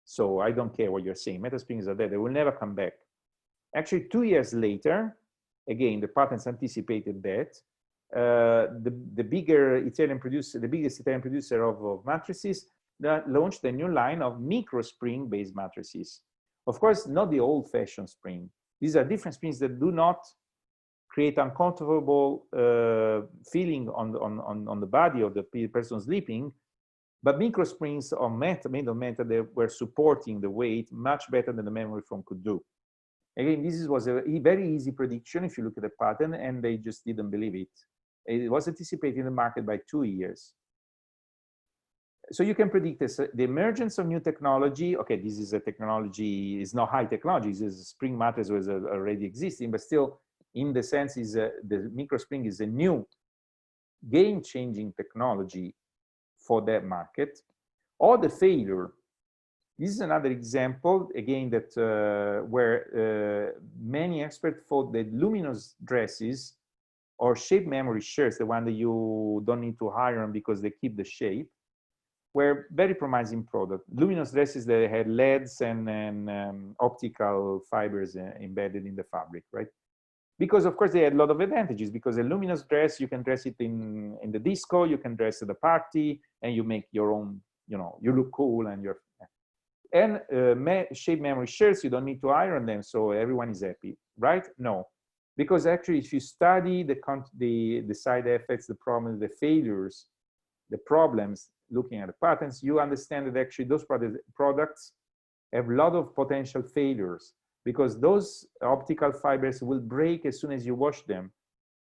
So I don't care what you're saying. Metal springs are dead. They will never come back. Actually, 2 years later, again, the patents anticipated that. The biggest Italian producer of mattresses launched a new line of micro spring-based mattresses. Of course, not the old-fashioned spring. These are different springs that do not create uncomfortable feeling on the body of the person sleeping, but micro springs are made of metal that were supporting the weight much better than the memory foam could do. Again, this was a very easy prediction if you look at the pattern, and they just didn't believe it. It was anticipated in the market by 2 years. So you can predict this, the emergence of new technology. Okay, this is a technology, it's not high technology, this is spring mattress was already existing, but still, in the sense, the microspring is a new game-changing technology for that market. Or the failure This is another example, again, that where many experts thought that luminous dresses or shape memory shirts, the one that you don't need to iron because they keep the shape, were very promising product. Luminous dresses that had LEDs and optical fibers embedded in the fabric, right? Because of course they had a lot of advantages, because a luminous dress, you can dress it in the disco, you can dress at the party, and you make your own, you know, you look cool and you're, and shape memory shirts, you don't need to iron them, so everyone is happy, right? No, because actually if you study the side effects, the problems, the failures, the problems, looking at the patents, you understand that actually those products have a lot of potential failures, because those optical fibers will break as soon as you wash them.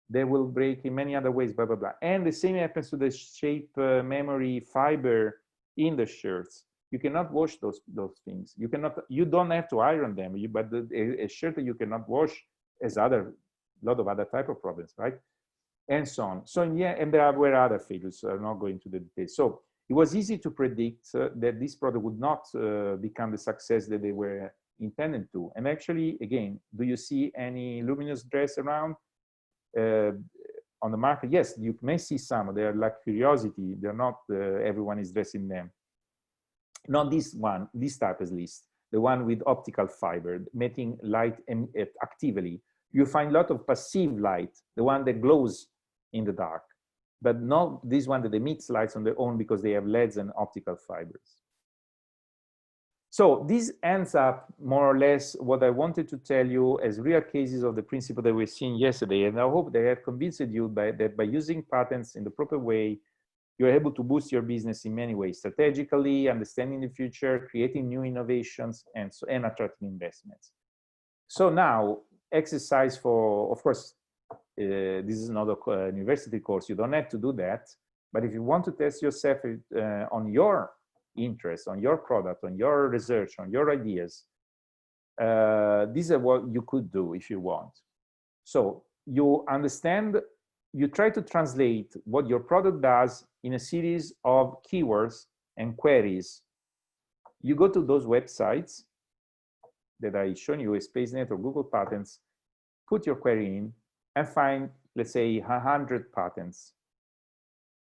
They will break in many other ways, blah, blah, blah. And the same happens to the shape memory fiber in the shirts. You cannot wash those things. You don't have to iron them, but a shirt that you cannot wash has a lot of other type of problems, right? And so on. So yeah, and there were other failures. So I'm not going to the details. So it was easy to predict that this product would not become the success that they were intended to. And actually, again, do you see any luminous dress around on the market? Yes, you may see some. They are like curiosity. They're not everyone is dressing them. Not this one, this type at least, the one with optical fiber, emitting light actively. You find a lot of passive light, the one that glows in the dark, but not this one that emits lights on their own because they have LEDs and optical fibers. So this ends up more or less what I wanted to tell you as real cases of the principle that we're seeing yesterday. And I hope they have convinced you that by using patents in the proper way, you're able to boost your business in many ways, strategically, understanding the future, creating new innovations, and attracting investments. So now, exercise for, of course, this is not a university course, you don't have to do that, but if you want to test yourself on your interest, on your product, on your research, on your ideas, these are what you could do if you want. So you understand, you try to translate what your product does in a series of keywords and queries. You go to those websites that I shown you, SpaceNet or Google Patents, put your query in and find, let's say, 100 patents.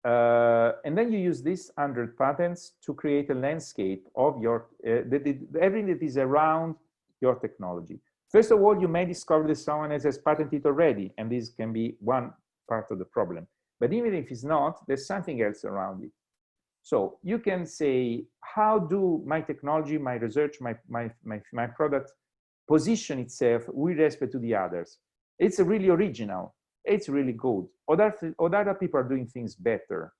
And then you use these 100 patents to create a landscape of your, everything that is around your technology. First of all, you may discover that someone has patented already, and this can be one part of the problem. But even if it's not, there's something else around it. So you can say, how do my technology, my research, my product position itself with respect to the others? It's really original. It's really good. Other people are doing things better.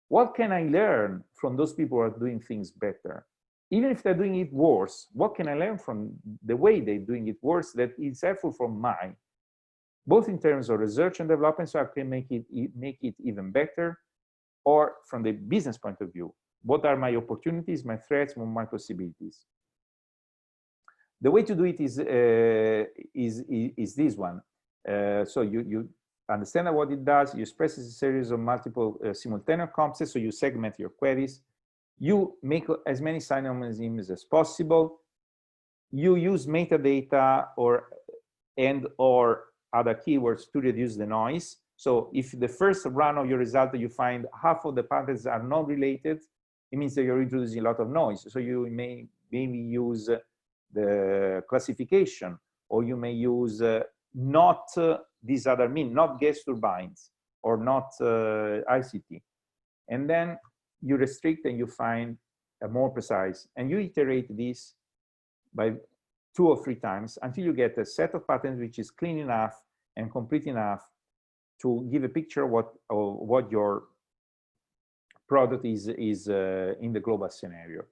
What can I learn from those people who are doing things better? Even if they're doing it worse, what can I learn from the way they're doing it worse that is helpful for mine? Both in terms of research and development, so I can make it even better, or from the business point of view, what are my opportunities, my threats, my possibilities? The way to do it is this one. So you understand what it does, you express a series of multiple simultaneous concepts, so you segment your queries, you make as many synonyms as possible, you use metadata or other keywords to reduce the noise. So if the first run of your result you find half of the patterns are not related, it means that you're introducing a lot of noise. So you may maybe use the classification, or you may use not these other mean, not gas turbines, or not ICT. And then you restrict and you find a more precise, and you iterate this by 2 or 3 times until you get a set of patterns which is clean enough and complete enough to give a picture of what your product is in the global scenario.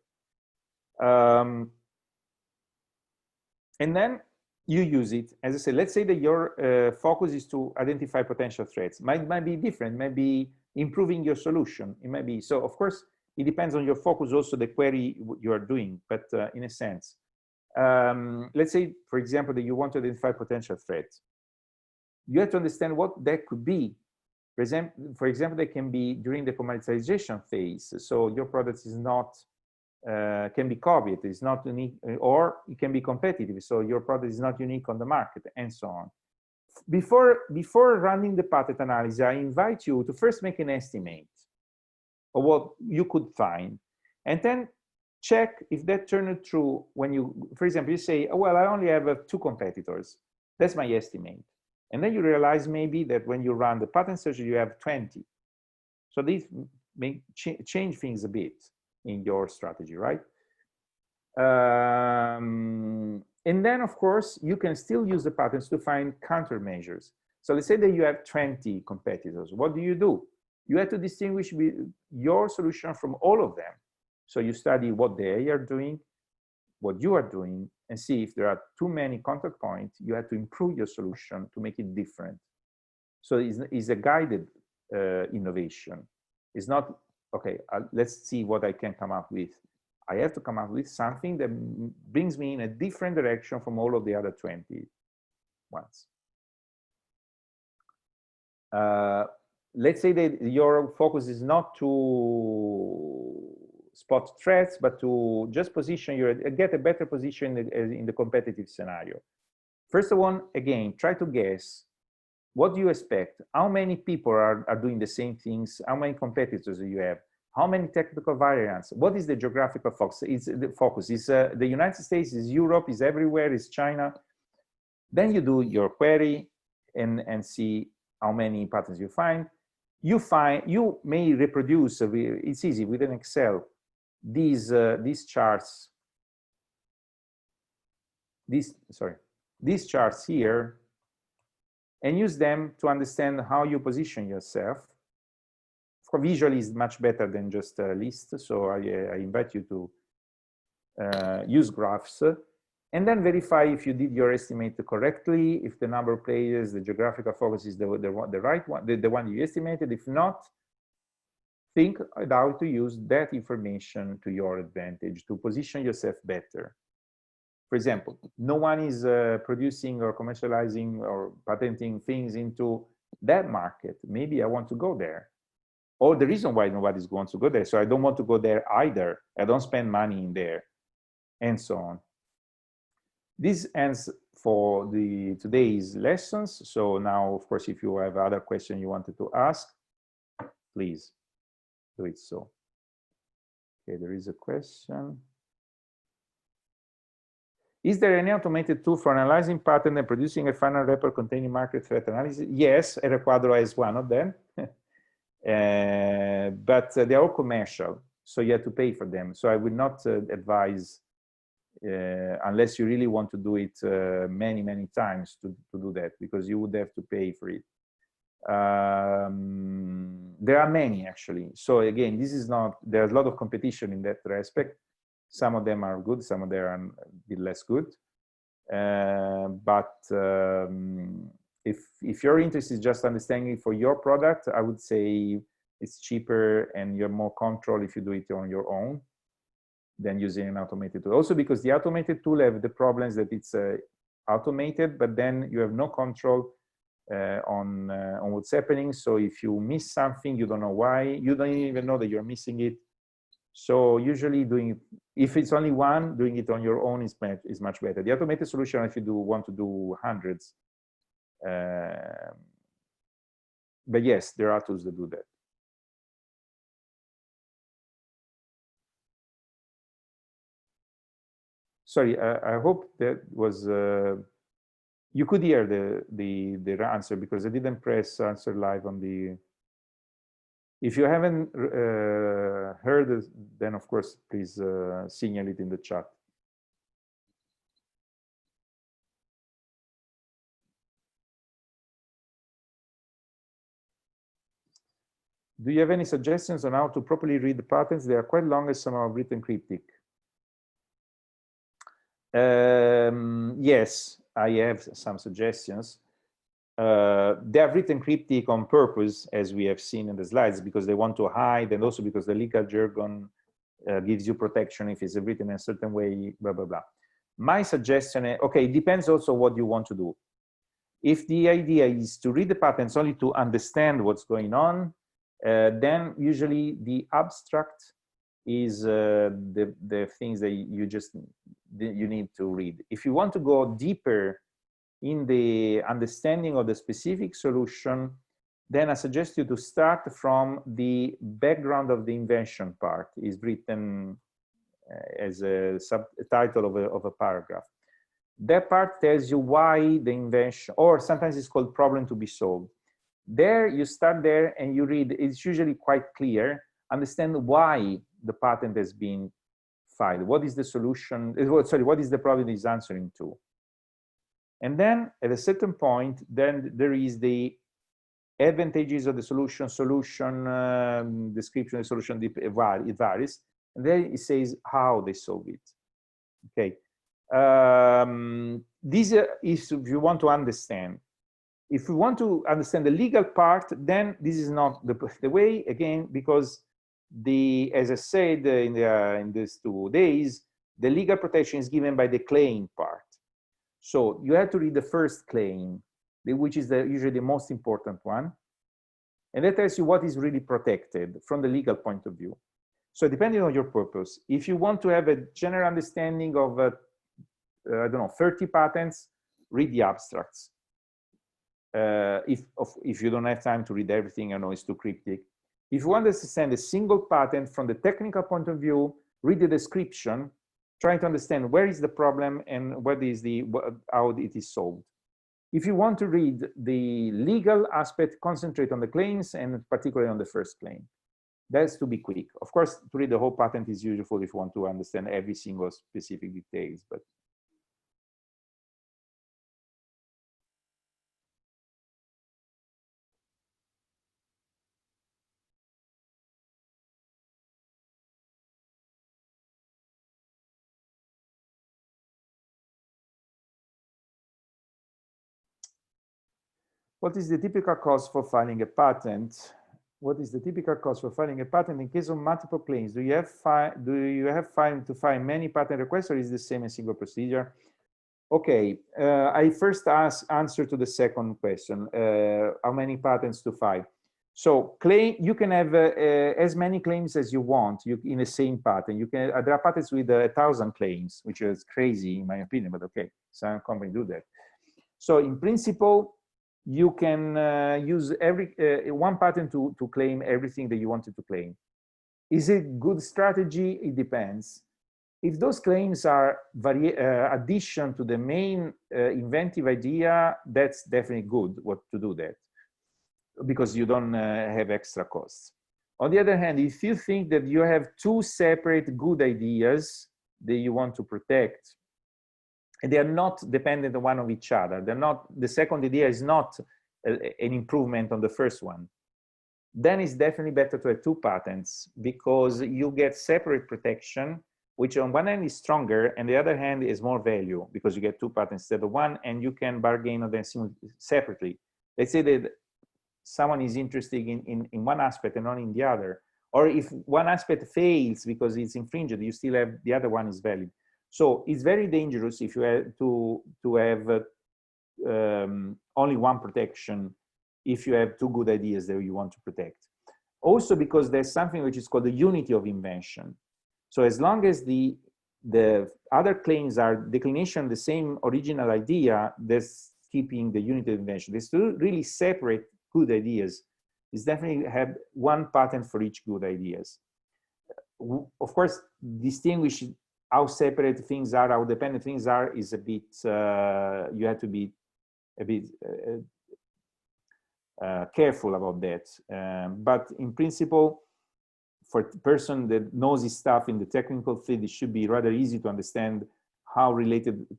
And then you use it, as I said, let's say that your focus is to identify potential threats. Might be different, maybe improving your solution. It might be, so of course, it depends on your focus, also the query you are doing, but in a sense. Let's say, for example, that you want to identify potential threats. You have to understand what that could be. For example, they can be during the commercialization phase. So your product is not can be copied, it's not unique, or it can be competitive, so your product is not unique on the market, and so on. Before running the patent analysis, I invite you to first make an estimate of what you could find, and then check if that turned true when you, for example, you say, oh, well, I only have 2 competitors. That's my estimate. And then you realize maybe that when you run the patent search, you have 20. So these may change things a bit in your strategy, right? And then, of course, you can still use the patents to find countermeasures. So let's say that you have 20 competitors. What do? You have to distinguish your solution from all of them. So you study what they are doing, what you are doing, and see if there are too many contact points. You have to improve your solution to make it different. So it's a guided innovation. It's not, okay, let's see what I can come up with. I have to come up with something that brings me in a different direction from all of the other 20 ones. Let's say that your focus is not to spot threats, but to just position get a better position in the competitive scenario. First of all, again, try to guess. What do you expect? How many people are doing the same things? How many competitors do you have? How many technical variants? What is the geographical focus? Is the United States, is Europe, is everywhere, is China? Then you do your query and see how many patterns you find. You may reproduce, it's easy with an Excel, these charts, these charts here, and use them to understand how you position yourself. For visually is much better than just a list, so I invite you to use graphs, and then verify if you did your estimate correctly, if the number of players, the geographical focus is the right one, the one you estimated. If not, think how to use that information to your advantage to position yourself better. For example, no one is producing or commercializing or patenting things into that market. Maybe I want to go there. Or the reason why nobody's going to go there, so I don't want to go there either. I don't spend money in there, and so on. This ends for today's lessons. So now, of course, if you have other questions you wanted to ask, please do it so. Okay, there is a question. Is there any automated tool for analyzing pattern and producing a final report containing market threat analysis? Yes, Erre Quadro is one of them. But they're all commercial, so you have to pay for them. So I would not advise, unless you really want to do it many times to do that, because you would have to pay for it. There are many, actually. So again, this is not, there's a lot of competition in that respect. Some of them are good, some of them are a bit less good. If your interest is just understanding for your product, I would say it's cheaper and you have more control if you do it on your own than using an automated tool. Also because the automated tool have the problems that it's automated, but then you have no control on what's happening. So if you miss something, you don't know why, you don't even know that you're missing it. So usually if it's only one, doing it on your own is much better. The automated solution, if you want to do hundreds, but yes, there are tools that do that. Sorry, I hope that was you could hear the answer, because I didn't press answer live on the. If you haven't heard it, then of course please signal it in the chat. Do you have any suggestions on how to properly read the patents? They are quite long and some are written cryptic. Yes, I have some suggestions. They are written cryptic on purpose, as we have seen in the slides, because they want to hide, and also because the legal jargon gives you protection if it's written in a certain way, blah, blah, blah. My suggestion, okay, it depends also what you want to do. If the idea is to read the patents only to understand what's going on, then usually the abstract is the things that you need to read. If you want to go deeper in the understanding of the specific solution, then I suggest you to start from the background of the invention part. Is written as a subtitle of a paragraph. That part tells you why the invention, or sometimes it's called problem to be solved. There, you start there and you read, it's usually quite clear, understand why the patent has been filed. What is the solution, sorry, what is the problem it's answering to? And then at a certain point, then there is the advantages of the solution, description of the solution, it varies. And then it says how they solve it. Okay. This is if you want to understand. If you want to understand the legal part, then this is not the way, again, because as I said in these 2 days, the legal protection is given by the claim part. So you have to read the first claim, which is usually the most important one. And that tells you what is really protected from the legal point of view. So depending on your purpose, if you want to have a general understanding of, I don't know, 30 patents, read the abstracts. If you don't have time to read everything, I know it's too cryptic. If you want to understand a single patent from the technical point of view, read the description, trying to understand where is the problem and how it is solved. If you want to read the legal aspect, concentrate on the claims and particularly on the first claim. That's to be quick. Of course, to read the whole patent is useful if you want to understand every single specific details, but what is the typical cost for filing a patent? What is the typical cost for filing a patent in case of multiple claims? Do you have to file many patent requests, or is it the same as single procedure? Okay, I first answer to the second question. How many patents to file? So you can have as many claims as you want in the same patent. There are patents with 1,000 claims, which is crazy in my opinion, but okay, some companies do that. So in principle, you can use one patent to claim everything that you wanted to claim. Is it good strategy? It depends. If those claims are addition to the main inventive idea, that's definitely good to do that, because you don't have extra costs. On the other hand, if you think that you have 2 separate good ideas that you want to protect, and they are not dependent on one of each other, the second idea is not an improvement on the first one, then it's definitely better to have 2 patents, because you get separate protection, which on one hand is stronger, and the other hand is more value, because you get 2 patents instead of 1, and you can bargain on them separately. Let's say that someone is interested in one aspect and not in the other, or if one aspect fails because it's infringed, you still have the other one is valid. So it's very dangerous if you have to have only one protection if you have 2 good ideas that you want to protect. Also because there's something which is called the unity of invention. So as long as the other claims are declination of the same original idea, that's keeping the unity of invention. There's 2 really separate good ideas. It's definitely have 1 patent for each good ideas. Of course, distinguish how separate things are, how dependent things are, is a bit, you have to be a bit careful about that. But in principle, for a person that knows his stuff in the technical field, it should be rather easy to understand how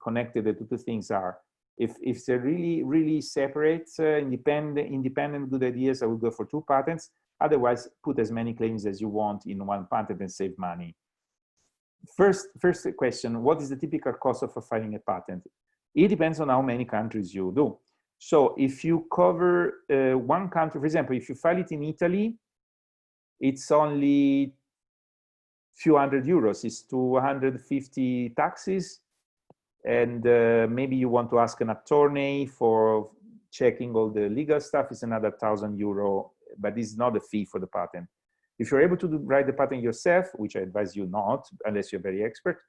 connected the 2 things are. If they're really separate, independent good ideas, I would go for 2 patents. Otherwise, put as many claims as you want in 1 patent and save money. First question, what is the typical cost of filing a patent? It depends on how many countries you do. So if you cover 1 country, for example, if you file it in Italy, it's only few hundred euros. It's 250 taxes. And maybe you want to ask an attorney for checking all the legal stuff. It's another €1,000, but it's not a fee for the patent. If you're able to write the patent yourself, which I advise you not, unless you're very expert,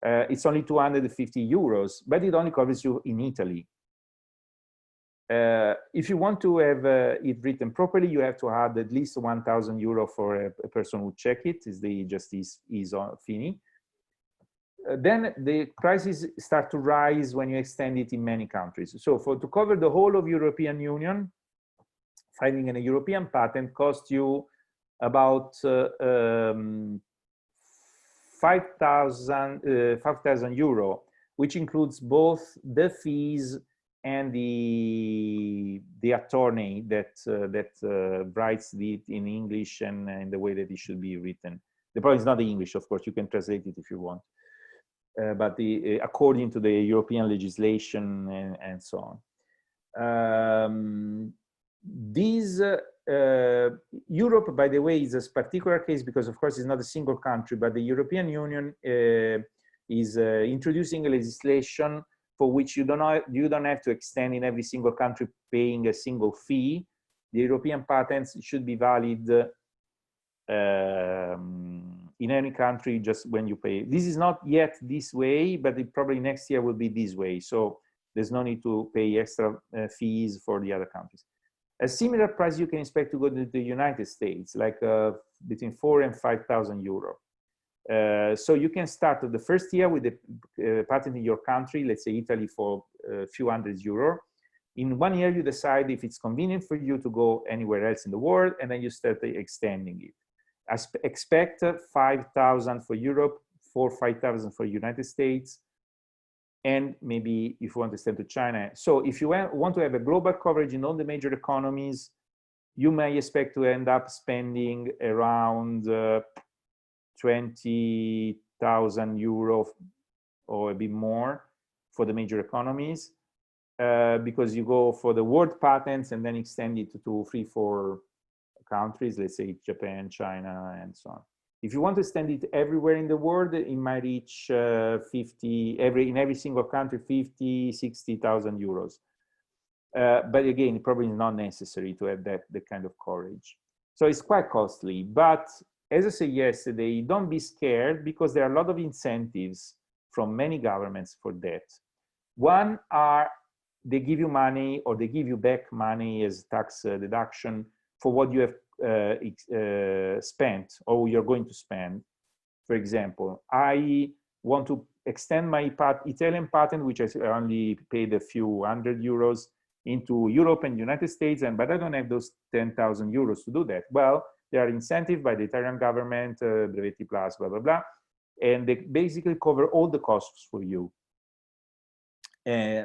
it's only 250 euros, but it only covers you in Italy. If you want to have it written properly, you have to add at least 1,000 euro for a person who check it. Is the just is on fini. Then the prices start to rise when you extend it in many countries. So to cover the whole of European Union, filing a European patent costs you about 5,000 euro, which includes both the fees and the attorney that writes it in English and in the way that it should be written. The problem is not the English, of course. You can translate it if you want, but according to the European legislation and so on. Europe, by the way, is a particular case because, of course, it's not a single country, but the European Union is introducing a legislation for which you don't have to extend in every single country paying a single fee. The European patents should be valid in any country just when you pay. This is not yet this way, but it probably next year will be this way. So there's no need to pay extra fees for the other countries. A similar price you can expect to go to the United States, like between 4,000 and 5,000 euro. So you can start the first year with the patent in your country, let's say Italy, for a few hundred euro. In 1 year, you decide if it's convenient for you to go anywhere else in the world, and then you start extending it. Expect 5,000 for Europe, 4,000 or 5,000 for United States, and maybe if you want to extend to China. So if you want to have a global coverage in all the major economies, you may expect to end up spending around 20,000 euro or a bit more for the major economies, because you go for the world patents and then extend it to 3 or 4 countries, let's say Japan, China, and so on. If you want to extend it everywhere in the world, it might reach 50, in every single country, 50, 60,000 euros. But again, it probably is not necessary to have that kind of coverage. So it's quite costly. But as I said yesterday, don't be scared, because there are a lot of incentives from many governments for that. One are they give you money, or they give you back money as tax deduction for what you have spent or you're going to spend. For example, I want to extend my Italian patent, which I only paid a few hundred euros, into Europe and United States, but I don't have those 10,000 euros to do that. Well, they are incentivized by the Italian government, Brevetti Plus, blah, blah, blah, and they basically cover all the costs for you.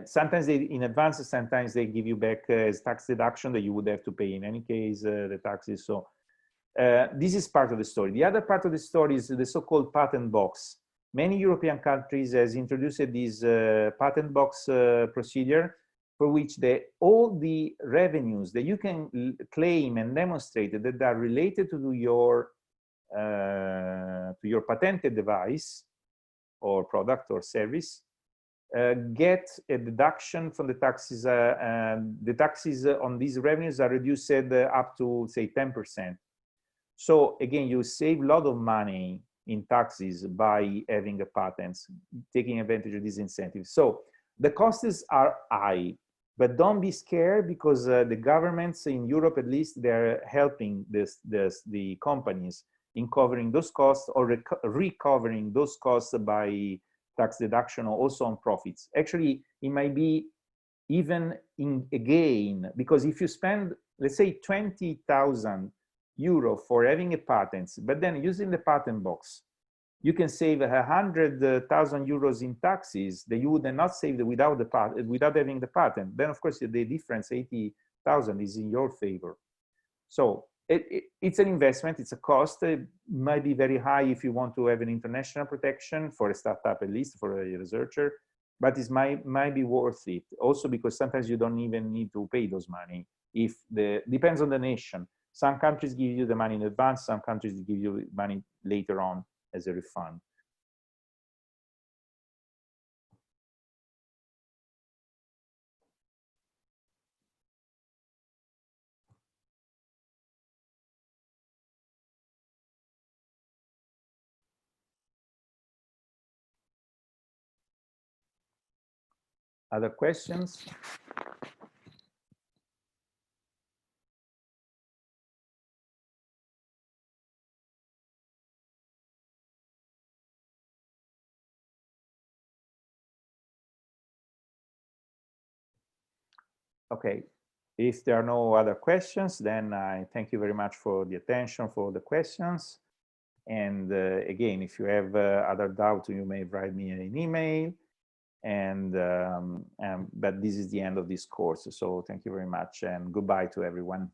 Sometimes in advance, sometimes they give you back as tax deduction that you would have to pay in any case, the taxes. So this is part of the story. The other part of the story is the so-called patent box. Many European countries has introduced this patent box procedure, for which all the revenues that you can claim and demonstrate that are related to your patented device or product or service get a deduction from the taxes. The taxes on these revenues are reduced up to, say, 10%. So again, you save a lot of money in taxes by having a patent, taking advantage of these incentives. So the costs are high, but don't be scared, because the governments in Europe, at least, they're helping the companies in covering those costs or recovering those costs by tax deduction or also on profits. Actually, it might be even in a gain, because if you spend, let's say, 20,000 euro for having a patent, but then using the patent box, you can save 100,000 euros in taxes that you would not save without having the patent. Then, of course, the difference, 80,000, is in your favor. So it's an investment, it's a cost. It might be very high if you want to have an international protection for a startup, at least for a researcher, but it might be worth it. Also, because sometimes you don't even need to pay those money. Depends on the nation. Some countries give you the money in advance, some countries give you money later on as a refund. Other questions? Okay, if there are no other questions, then I thank you very much for the attention, for the questions. And again, if you have other doubts, you may write me an email. But this is the end of this course. So thank you very much and goodbye to everyone.